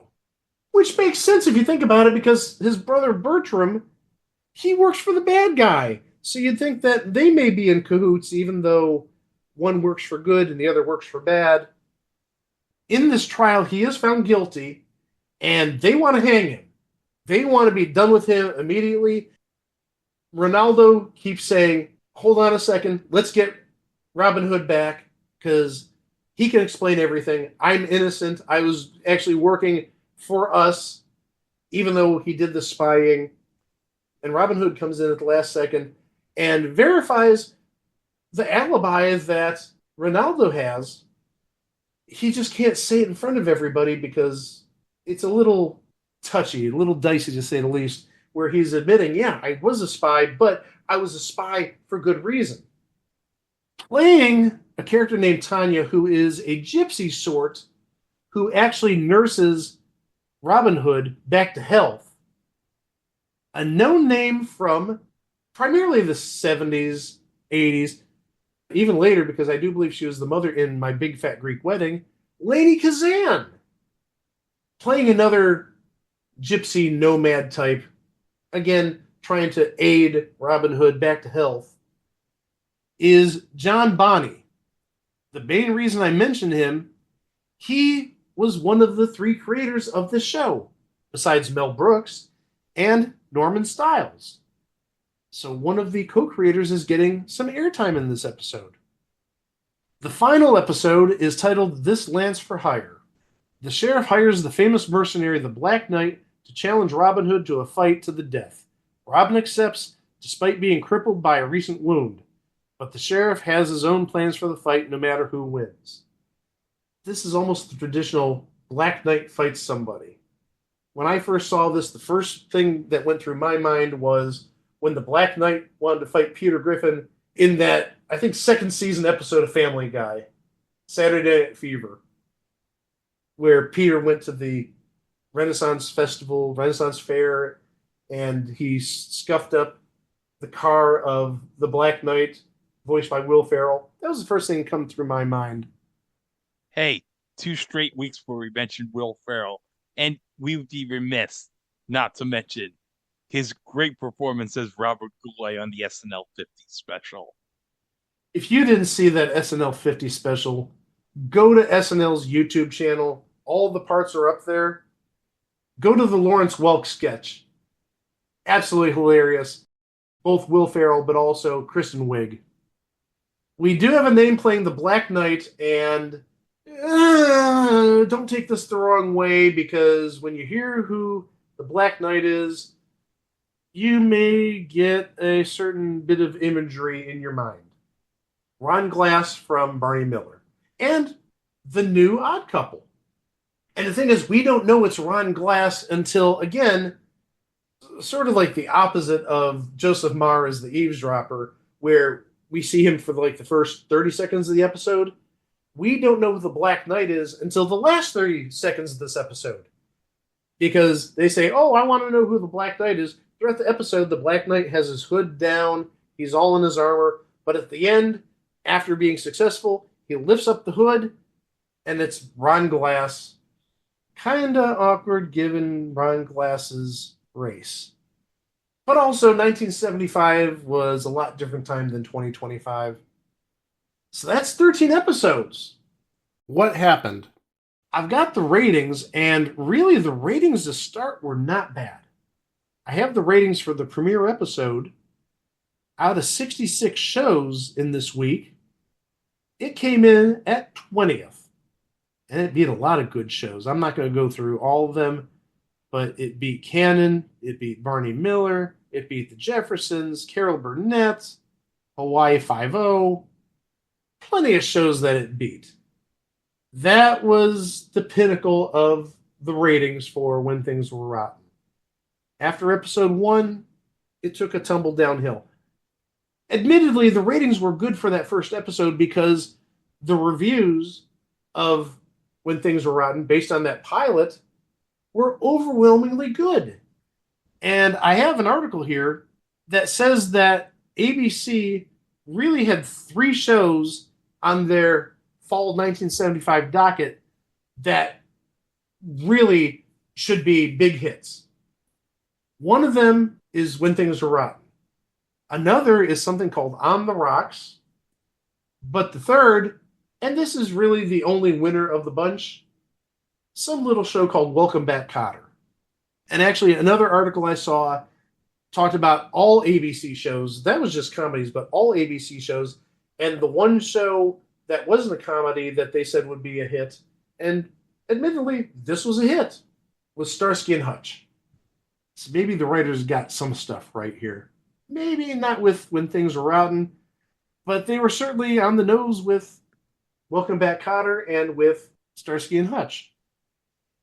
Which makes sense if you think about it, because his brother Bertram, he works for the bad guy. So you'd think that they may be in cahoots, even though one works for good and the other works for bad. In this trial, he is found guilty, and they want to hang him. They want to be done with him immediately. Ronaldo keeps saying, hold on a second, let's get Robin Hood back, because he can explain everything. I'm innocent. I was actually working for us, even though he did the spying. And Robin Hood comes in at the last second and verifies the alibi that Ronaldo has. He just can't say it in front of everybody because it's a little touchy, a little dicey to say the least, where he's admitting, yeah, I was a spy, but I was a spy for good reason. Playing a character named Tanya, who is a gypsy sort, who actually nurses Robin Hood back to health. A known name from primarily the 70s, 80s, even later, because I do believe she was the mother in My Big Fat Greek Wedding, Lady Kazan. Playing another gypsy nomad type, again, trying to aid Robin Hood back to health, is John Bonney. The main reason I mentioned him, he was one of the three creators of the show, besides Mel Brooks and Norman Stiles. So one of the co-creators is getting some airtime in this episode. The final episode is titled This Lance for Hire. The sheriff hires the famous mercenary, the Black Knight, to challenge Robin Hood to a fight to the death. Robin accepts, despite being crippled by a recent wound. But the sheriff has his own plans for the fight, no matter who wins. This is almost the traditional Black Knight fights somebody. When I first saw this, the first thing that went through my mind was when the Black Knight wanted to fight Peter Griffin in that, I think, second season episode of Family Guy, Saturday Night Fever, where Peter went to the Renaissance Festival, Renaissance Fair, and he scuffed up the car of the Black Knight, voiced by Will Ferrell. That was the first thing that come through my mind. Hey, 2 straight weeks where we mentioned Will Ferrell, and we would be remiss not to mention his great performance as Robert Goulet on the SNL 50 special. If you didn't see that SNL 50 special, go to SNL's YouTube channel. All the parts are up there. Go to the Lawrence Welk sketch. Absolutely hilarious. Both Will Ferrell, but also Kristen Wiig. We do have a name playing the Black Knight, and don't take this the wrong way, because when you hear who the Black Knight is, you may get a certain bit of imagery in your mind. Ron Glass from Barney Miller. And the new Odd Couple. And the thing is, we don't know it's Ron Glass until, again, sort of like the opposite of Joseph Marr as the eavesdropper, where we see him for like the first 30 seconds of the episode. We don't know who the Black Knight is until the last 30 seconds of this episode. Because they say, oh, I want to know who the Black Knight is. Throughout the episode, the Black Knight has his hood down. He's all in his armor. But at the end, after being successful, he lifts up the hood, and it's Ron Glass. Kinda awkward given Ron Glass's race. But also, 1975 was a lot different time than 2025. So that's 13 episodes. What happened? I've got the ratings, and really the ratings to start were not bad. I have the ratings for the premiere episode. Out of 66 shows in this week, it came in at 20th. And it beat a lot of good shows. I'm not going to go through all of them, but it beat Cannon, it beat Barney Miller, it beat The Jeffersons, Carol Burnett, Hawaii Five-0. Plenty of shows that it beat. That was the pinnacle of the ratings for When Things Were Rotten. After episode 1, it took a tumble downhill. Admittedly, the ratings were good for that first episode because the reviews of When Things Were Rotten, based on that pilot, were overwhelmingly good. And I have an article here that says that ABC really had 3 shows on their fall 1975 docket that really should be big hits. One of them is When Things Were Rotten. Another is something called On the Rocks. But the third, and this is really the only winner of the bunch, some little show called Welcome Back, Kotter. And actually, another article I saw talked about all ABC shows. That was just comedies, but all ABC shows. And the one show that wasn't a comedy that they said would be a hit, and admittedly, this was a hit, was Starsky and Hutch. So maybe the writers got some stuff right here. Maybe not with When Things Were Rotten, but they were certainly on the nose with Welcome Back, Kotter and with Starsky and Hutch.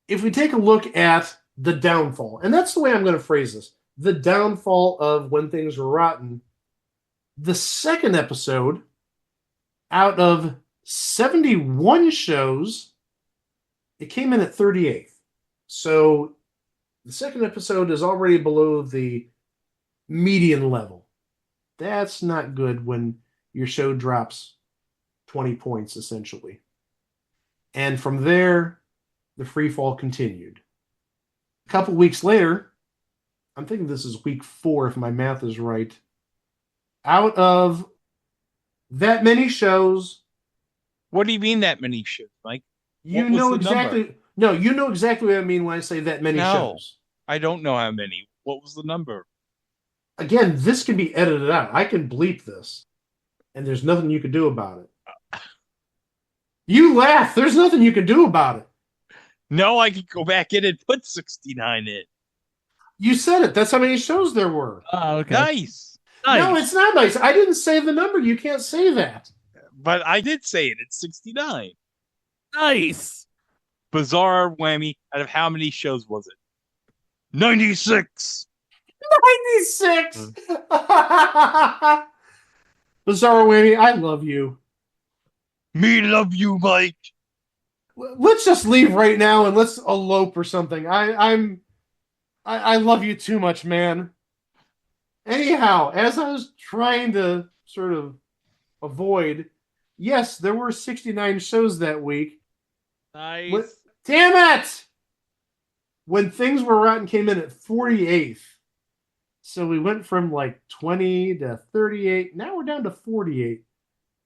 If we take a look at the downfall, and that's the way I'm going to phrase this, the downfall of When Things Were Rotten, the second episode out of 71 shows, it came in at 38th. So the second episode is already below the median level. That's not good when your show drops 20 points, essentially. And from there, the free fall continued. A couple weeks later, I'm thinking this is week 4 if my math is right, out of that many shows. What do you mean that many shows, Mike? You know exactly. No, you know exactly what I mean when I say that many shows. I don't know how many. What was the number? Again, this can be edited out. I can bleep this, and there's nothing you can do about it. You laugh. There's nothing you can do about it. No, I could go back in and put 69 in. You said it. That's how many shows there were. Oh, okay. Nice. No, it's not nice. I didn't say the number. You can't say that. But I did say it. It's 69. Nice. Bizarre whammy. Out of how many shows was it? 96. 96. Bizarre whammy. I love you. Me love you, Mike. Let's just leave right now and let's elope or something. I love you too much, man. Anyhow, as I was trying to sort of avoid, yes, there were 69 shows that week. Nice. Damn it! When Things Were Rotten came in at 48th. So we went from like 20 to 38. Now we're down to 48.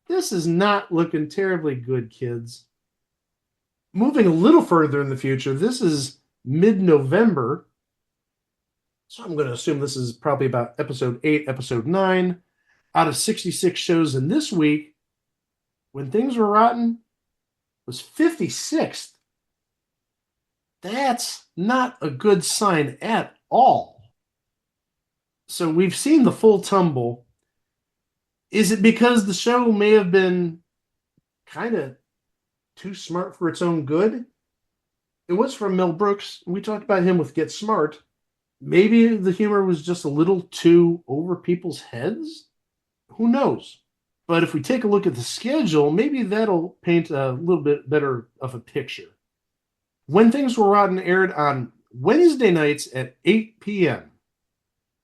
This is not looking terribly good, kids. Moving a little further in the future, this is mid-November. So I'm going to assume this is probably about episode 8, episode 9. Out of 66 shows in this week, When Things Were Rotten was 56th. That's not a good sign at all. So we've seen the full tumble. Is it because the show may have been kind of too smart for its own good? It was from Mel Brooks. We talked about him with Get Smart. Maybe the humor was just a little too over people's heads? Who knows? But if we take a look at the schedule, maybe that'll paint a little bit better of a picture. When Things Were Rotten aired on Wednesday nights at 8 p.m.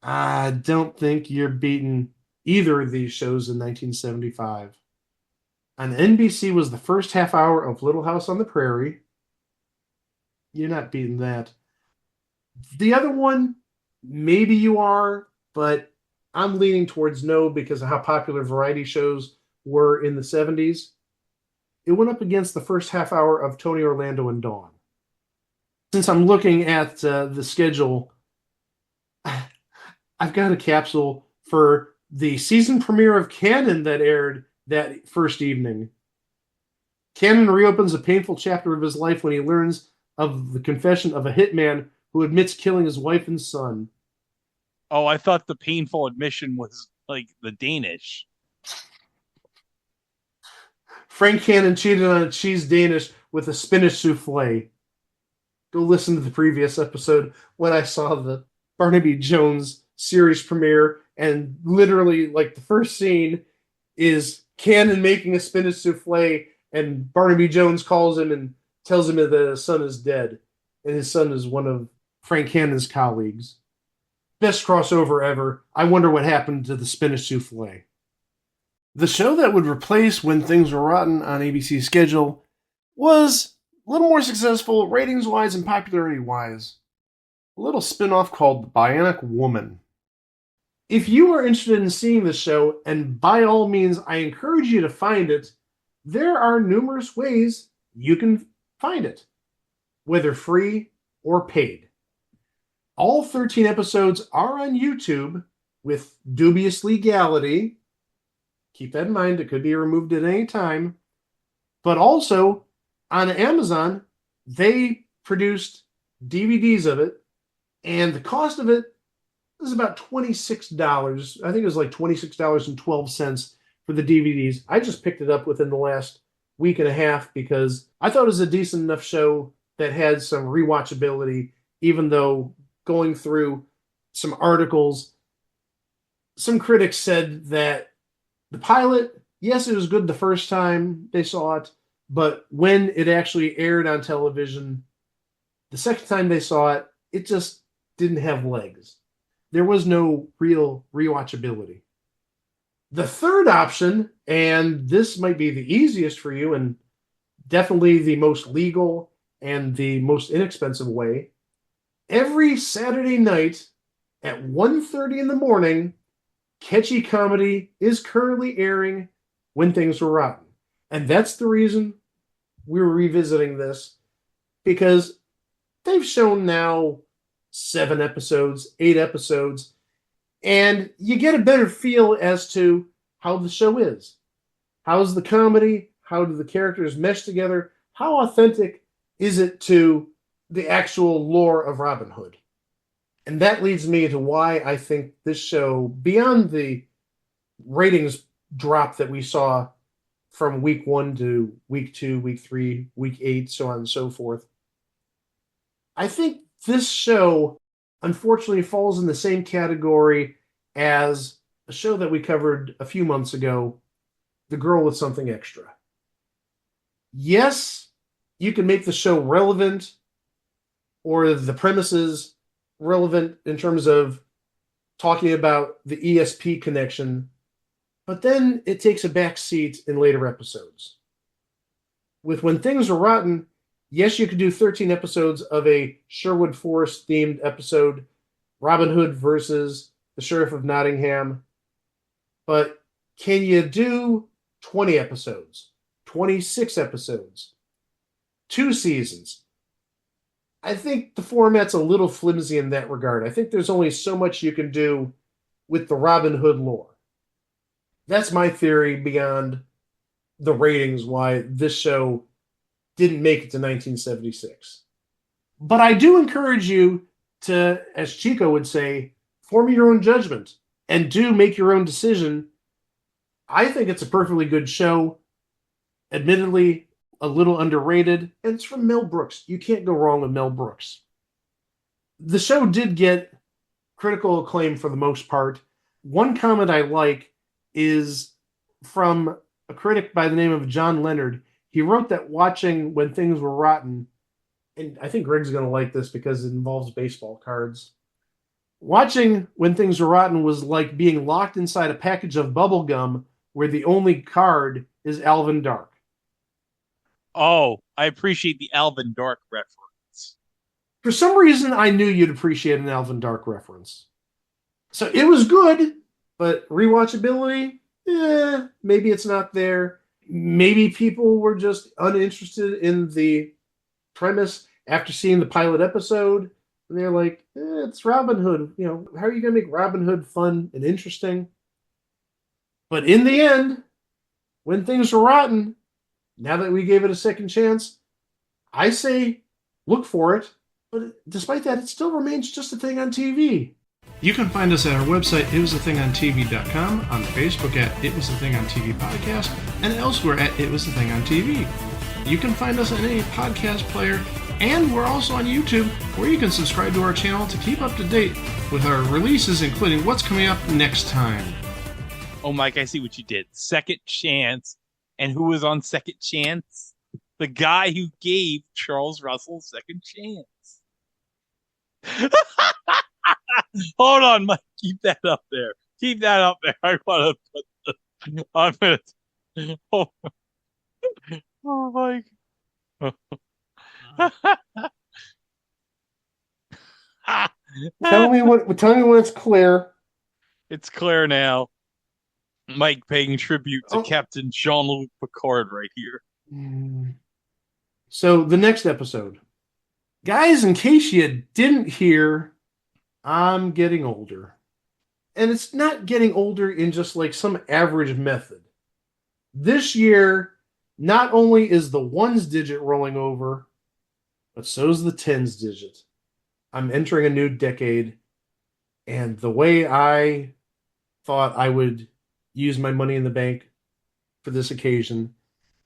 I don't think you're beating either of these shows in 1975. On NBC was the first half hour of Little House on the Prairie. You're not beating that. The other one, maybe you are, but I'm leaning towards no because of how popular variety shows were in the 70s. It went up against the first half hour of Tony Orlando and Dawn. Since I'm looking at the schedule, I've got a capsule for the season premiere of Cannon that aired that first evening. Cannon reopens a painful chapter of his life when he learns of the confession of a hitman who admits killing his wife and son. Oh, I thought the painful admission was like the Danish. Frank Cannon cheated on a cheese Danish with a spinach souffle. Go listen to the previous episode when I saw the Barnaby Jones series premiere, and literally, like, the first scene is Cannon making a spinach souffle, and Barnaby Jones calls him and tells him that his son is dead, and his son is one of Frank Cannon's colleagues. Best crossover ever. I wonder what happened to the spinach souffle. The show that would replace When Things Were Rotten on ABC's schedule was a little more successful ratings-wise and popularity-wise. A little spin-off called The Bionic Woman. If you are interested in seeing the show, and by all means, I encourage you to find it, there are numerous ways you can find it, whether free or paid. All 13 episodes are on YouTube with dubious legality. Keep that in mind, it could be removed at any time. But also, on Amazon, they produced DVDs of it, and the cost of it is about $26. I think it was like $26.12 for the DVDs. I just picked it up within the last week and a half because I thought it was a decent enough show that had some rewatchability, even though going through some articles, some critics said that the pilot, yes, it was good the first time they saw it, but when it actually aired on television, the second time they saw it, it just didn't have legs. There was no real rewatchability. The third option, and this might be the easiest for you and definitely the most legal and the most inexpensive way, every Saturday night at 1:30 in the morning, Catchy Comedy is currently airing When Things Were Rotten. And that's the reason we're revisiting this, because they've shown now 7 episodes, 8 episodes, and you get a better feel as to how the show is. How's the comedy? How do the characters mesh together? How authentic is it to the actual lore of Robin Hood? And that leads me to why I think this show, beyond the ratings drop that we saw from week 1 to week 2, week 3, week 8, so on and so forth, I think this show unfortunately falls in the same category as a show that we covered a few months ago, The Girl with Something Extra. Yes, you can make the show relevant, or the premises relevant in terms of talking about the ESP connection, but then it takes a back seat in later episodes. With When Things Are Rotten, yes, you could do 13 episodes of a Sherwood Forest themed episode, Robin Hood versus the Sheriff of Nottingham, but can you do 20 episodes, 26 episodes, 2 seasons? I think the format's a little flimsy in that regard. I think there's only so much you can do with the Robin Hood lore. That's my theory beyond the ratings, why this show didn't make it to 1976. But I do encourage you to, as Chico would say, form your own judgment and do make your own decision. I think it's a perfectly good show. Admittedly, a little underrated, and it's from Mel Brooks. You can't go wrong with Mel Brooks. The show did get critical acclaim for the most part. One comment I like is from a critic by the name of John Leonard. He wrote that watching When Things Were Rotten, and I think Greg's going to like this because it involves baseball cards. Watching When Things Were Rotten was like being locked inside a package of bubble gum where the only card is Alvin Dark. Oh, I appreciate the Alvin Dark reference. For some reason, I knew you'd appreciate an Alvin Dark reference. So it was good, but rewatchability, maybe it's not there. Maybe people were just uninterested in the premise after seeing the pilot episode. And they're like, it's Robin Hood. You know, how are you going to make Robin Hood fun and interesting? But in the end, When Things Were Rotten, now that we gave it a second chance, I say look for it. But despite that, it still remains just a thing on TV. You can find us at our website, itwasathingontv.com, on Facebook at It Was a Thing on TV Podcast, and elsewhere at It Was a Thing on TV. You can find us on any podcast player, and we're also on YouTube, where you can subscribe to our channel to keep up to date with our releases, including what's coming up next time. Oh, Mike, I see what you did. Second Chance. And who was on Second Chance? The guy who gave Charles Russell Second Chance. Hold on, Mike. Keep that up there. Keep that up there. I want to put the... I'm going to... Oh, Mike. Tell me when it's clear. It's clear now. Mike paying tribute to Captain Jean-Luc Picard right here. So the next episode. Guys, in case you didn't hear, I'm getting older. And it's not getting older in just like some average method. This year, not only is the ones digit rolling over, but so's the tens digit. I'm entering a new decade, and the way I thought I would use my money in the bank for this occasion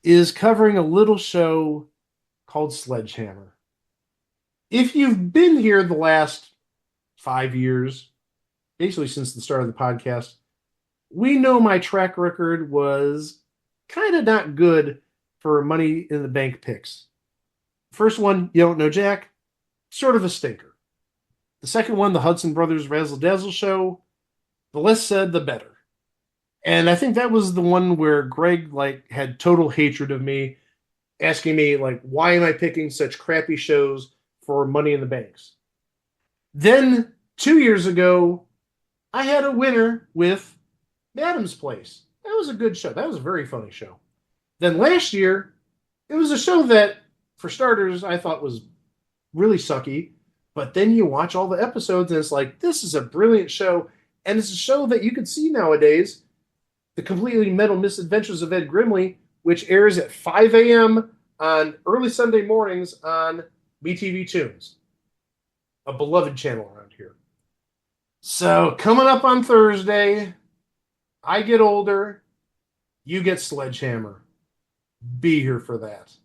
is covering a little show called Sledgehammer. If you've been here the last 5 years, basically since the start of the podcast, we know my track record was kind of not good for money in the bank picks. First one, You Don't Know Jack, sort of a stinker. The second one, the Hudson Brothers Razzle Dazzle Show, the less said, the better. And I think that was the one where Greg had total hatred of me, asking me why am I picking such crappy shows for Money in the Banks? Then 2 years ago, I had a winner with Madam's Place. That was a good show. That was a very funny show. Then last year, it was a show that, for starters, I thought was really sucky. But then you watch all the episodes and it's this is a brilliant show. And it's a show that you can see nowadays, The Completely Mental Misadventures of Ed Grimley, which airs at 5 a.m. on early Sunday mornings on BTV Tunes, a beloved channel around here. So coming up on Thursday, I get older, you get Sledgehammer. Be here for that.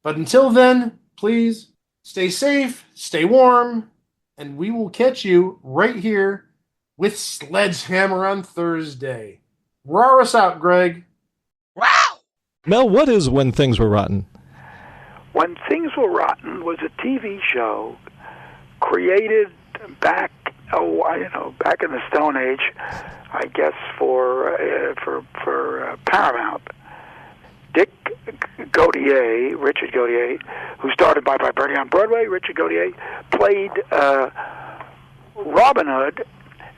But until then, please stay safe, stay warm, and we will catch you right here with Sledgehammer on Thursday. Roar us out, Greg. Wow! Mel, what is When Things Were Rotten? When Things Were Rotten was a TV show created back in the Stone Age, I guess, for Paramount. Richard Gaudier, who started Bye Bye Birdie on Broadway, Richard Gaudier played Robin Hood,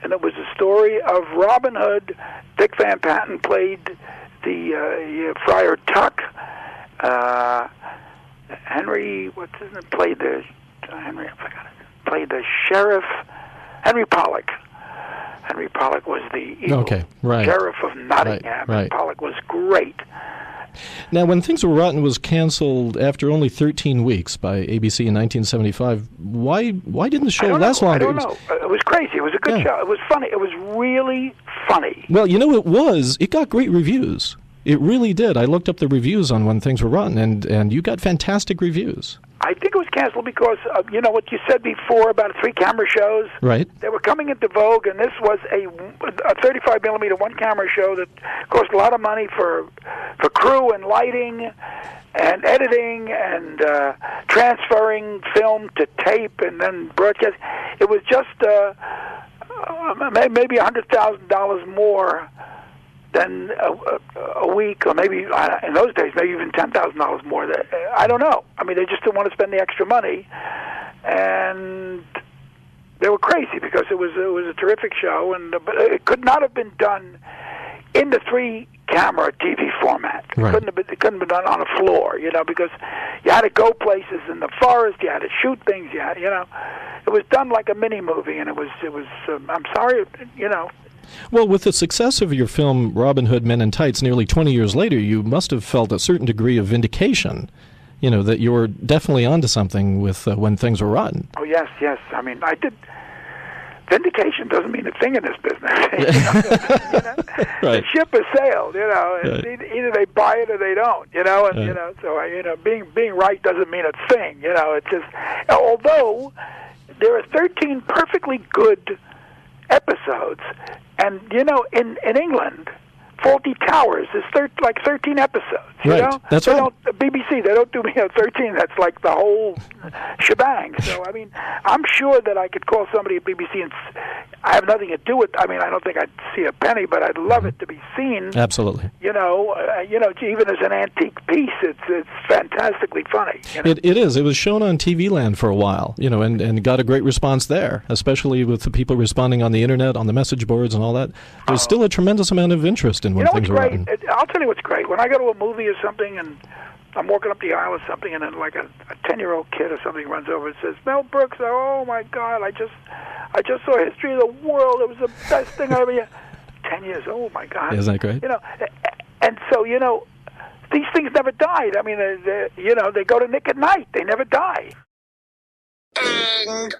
and it was a story of Robin Hood. Dick Van Patten played the Friar Tuck. Henry played the sheriff. Henry Pollock. Henry Pollock was the evil sheriff of Nottingham. Right. And Pollock was great. Now, When Things Were Rotten was canceled after only 13 weeks by ABC in 1975. Why didn't the show last longer? I don't know. It was crazy. It was a good show. It was funny. It was really funny. Well, it got great reviews. It really did. I looked up the reviews on When Things Were Rotten, and you got fantastic reviews. I think it was canceled because what you said before about 3-camera shows. Right. They were coming into vogue, and this was a 35 millimeter 1-camera show that cost a lot of money for crew and lighting and editing and transferring film to tape and then broadcast. It was just maybe $100,000 more than a week, or maybe in those days, maybe even $10,000 more. I don't know. I mean, they just didn't want to spend the extra money, and they were crazy because it was a terrific show, but it could not have been done in the 3-camera TV format. Right. It couldn't have been done on a floor, because you had to go places in the forest, you had to shoot things, it was done like a mini movie, and it was. I'm sorry, Well, with the success of your film Robin Hood Men in Tights nearly 20 years later, you must have felt a certain degree of vindication, that you were definitely onto something with When Things Were Rotten. Oh, yes. I mean, I did. Vindication doesn't mean a thing in this business. Right. The ship has sailed, Right. Either they buy it or they don't, so, being right doesn't mean a thing, it's just, although there are 13 perfectly good episodes, and in England, Faulty Towers is 13 episodes. Right. That's right. BBC, they don't do 13. That's like the whole shebang. So I mean, I'm sure that I could call somebody at BBC and I have nothing to do with. I mean, I don't think I'd see a penny, but I'd love it to be seen. Absolutely. You know, even as an antique piece, it's fantastically funny. You know? It is. It was shown on TV Land for a while, you know, and got a great response there, especially with the people responding on the internet, on the message boards, and all that. There's still a tremendous amount of interest in When Things Were Rotten. I'll tell you what's great. When I go to a movie or something, and I'm walking up the aisle or something, and then like a 10-year-old kid or something runs over and says, "Mel Brooks, oh my God, I just saw History of the World. It was the best thing I ever." 10 years, oh my God! Isn't that great? You know, and so these things never died. I mean, they go to Nick at Night. They never die.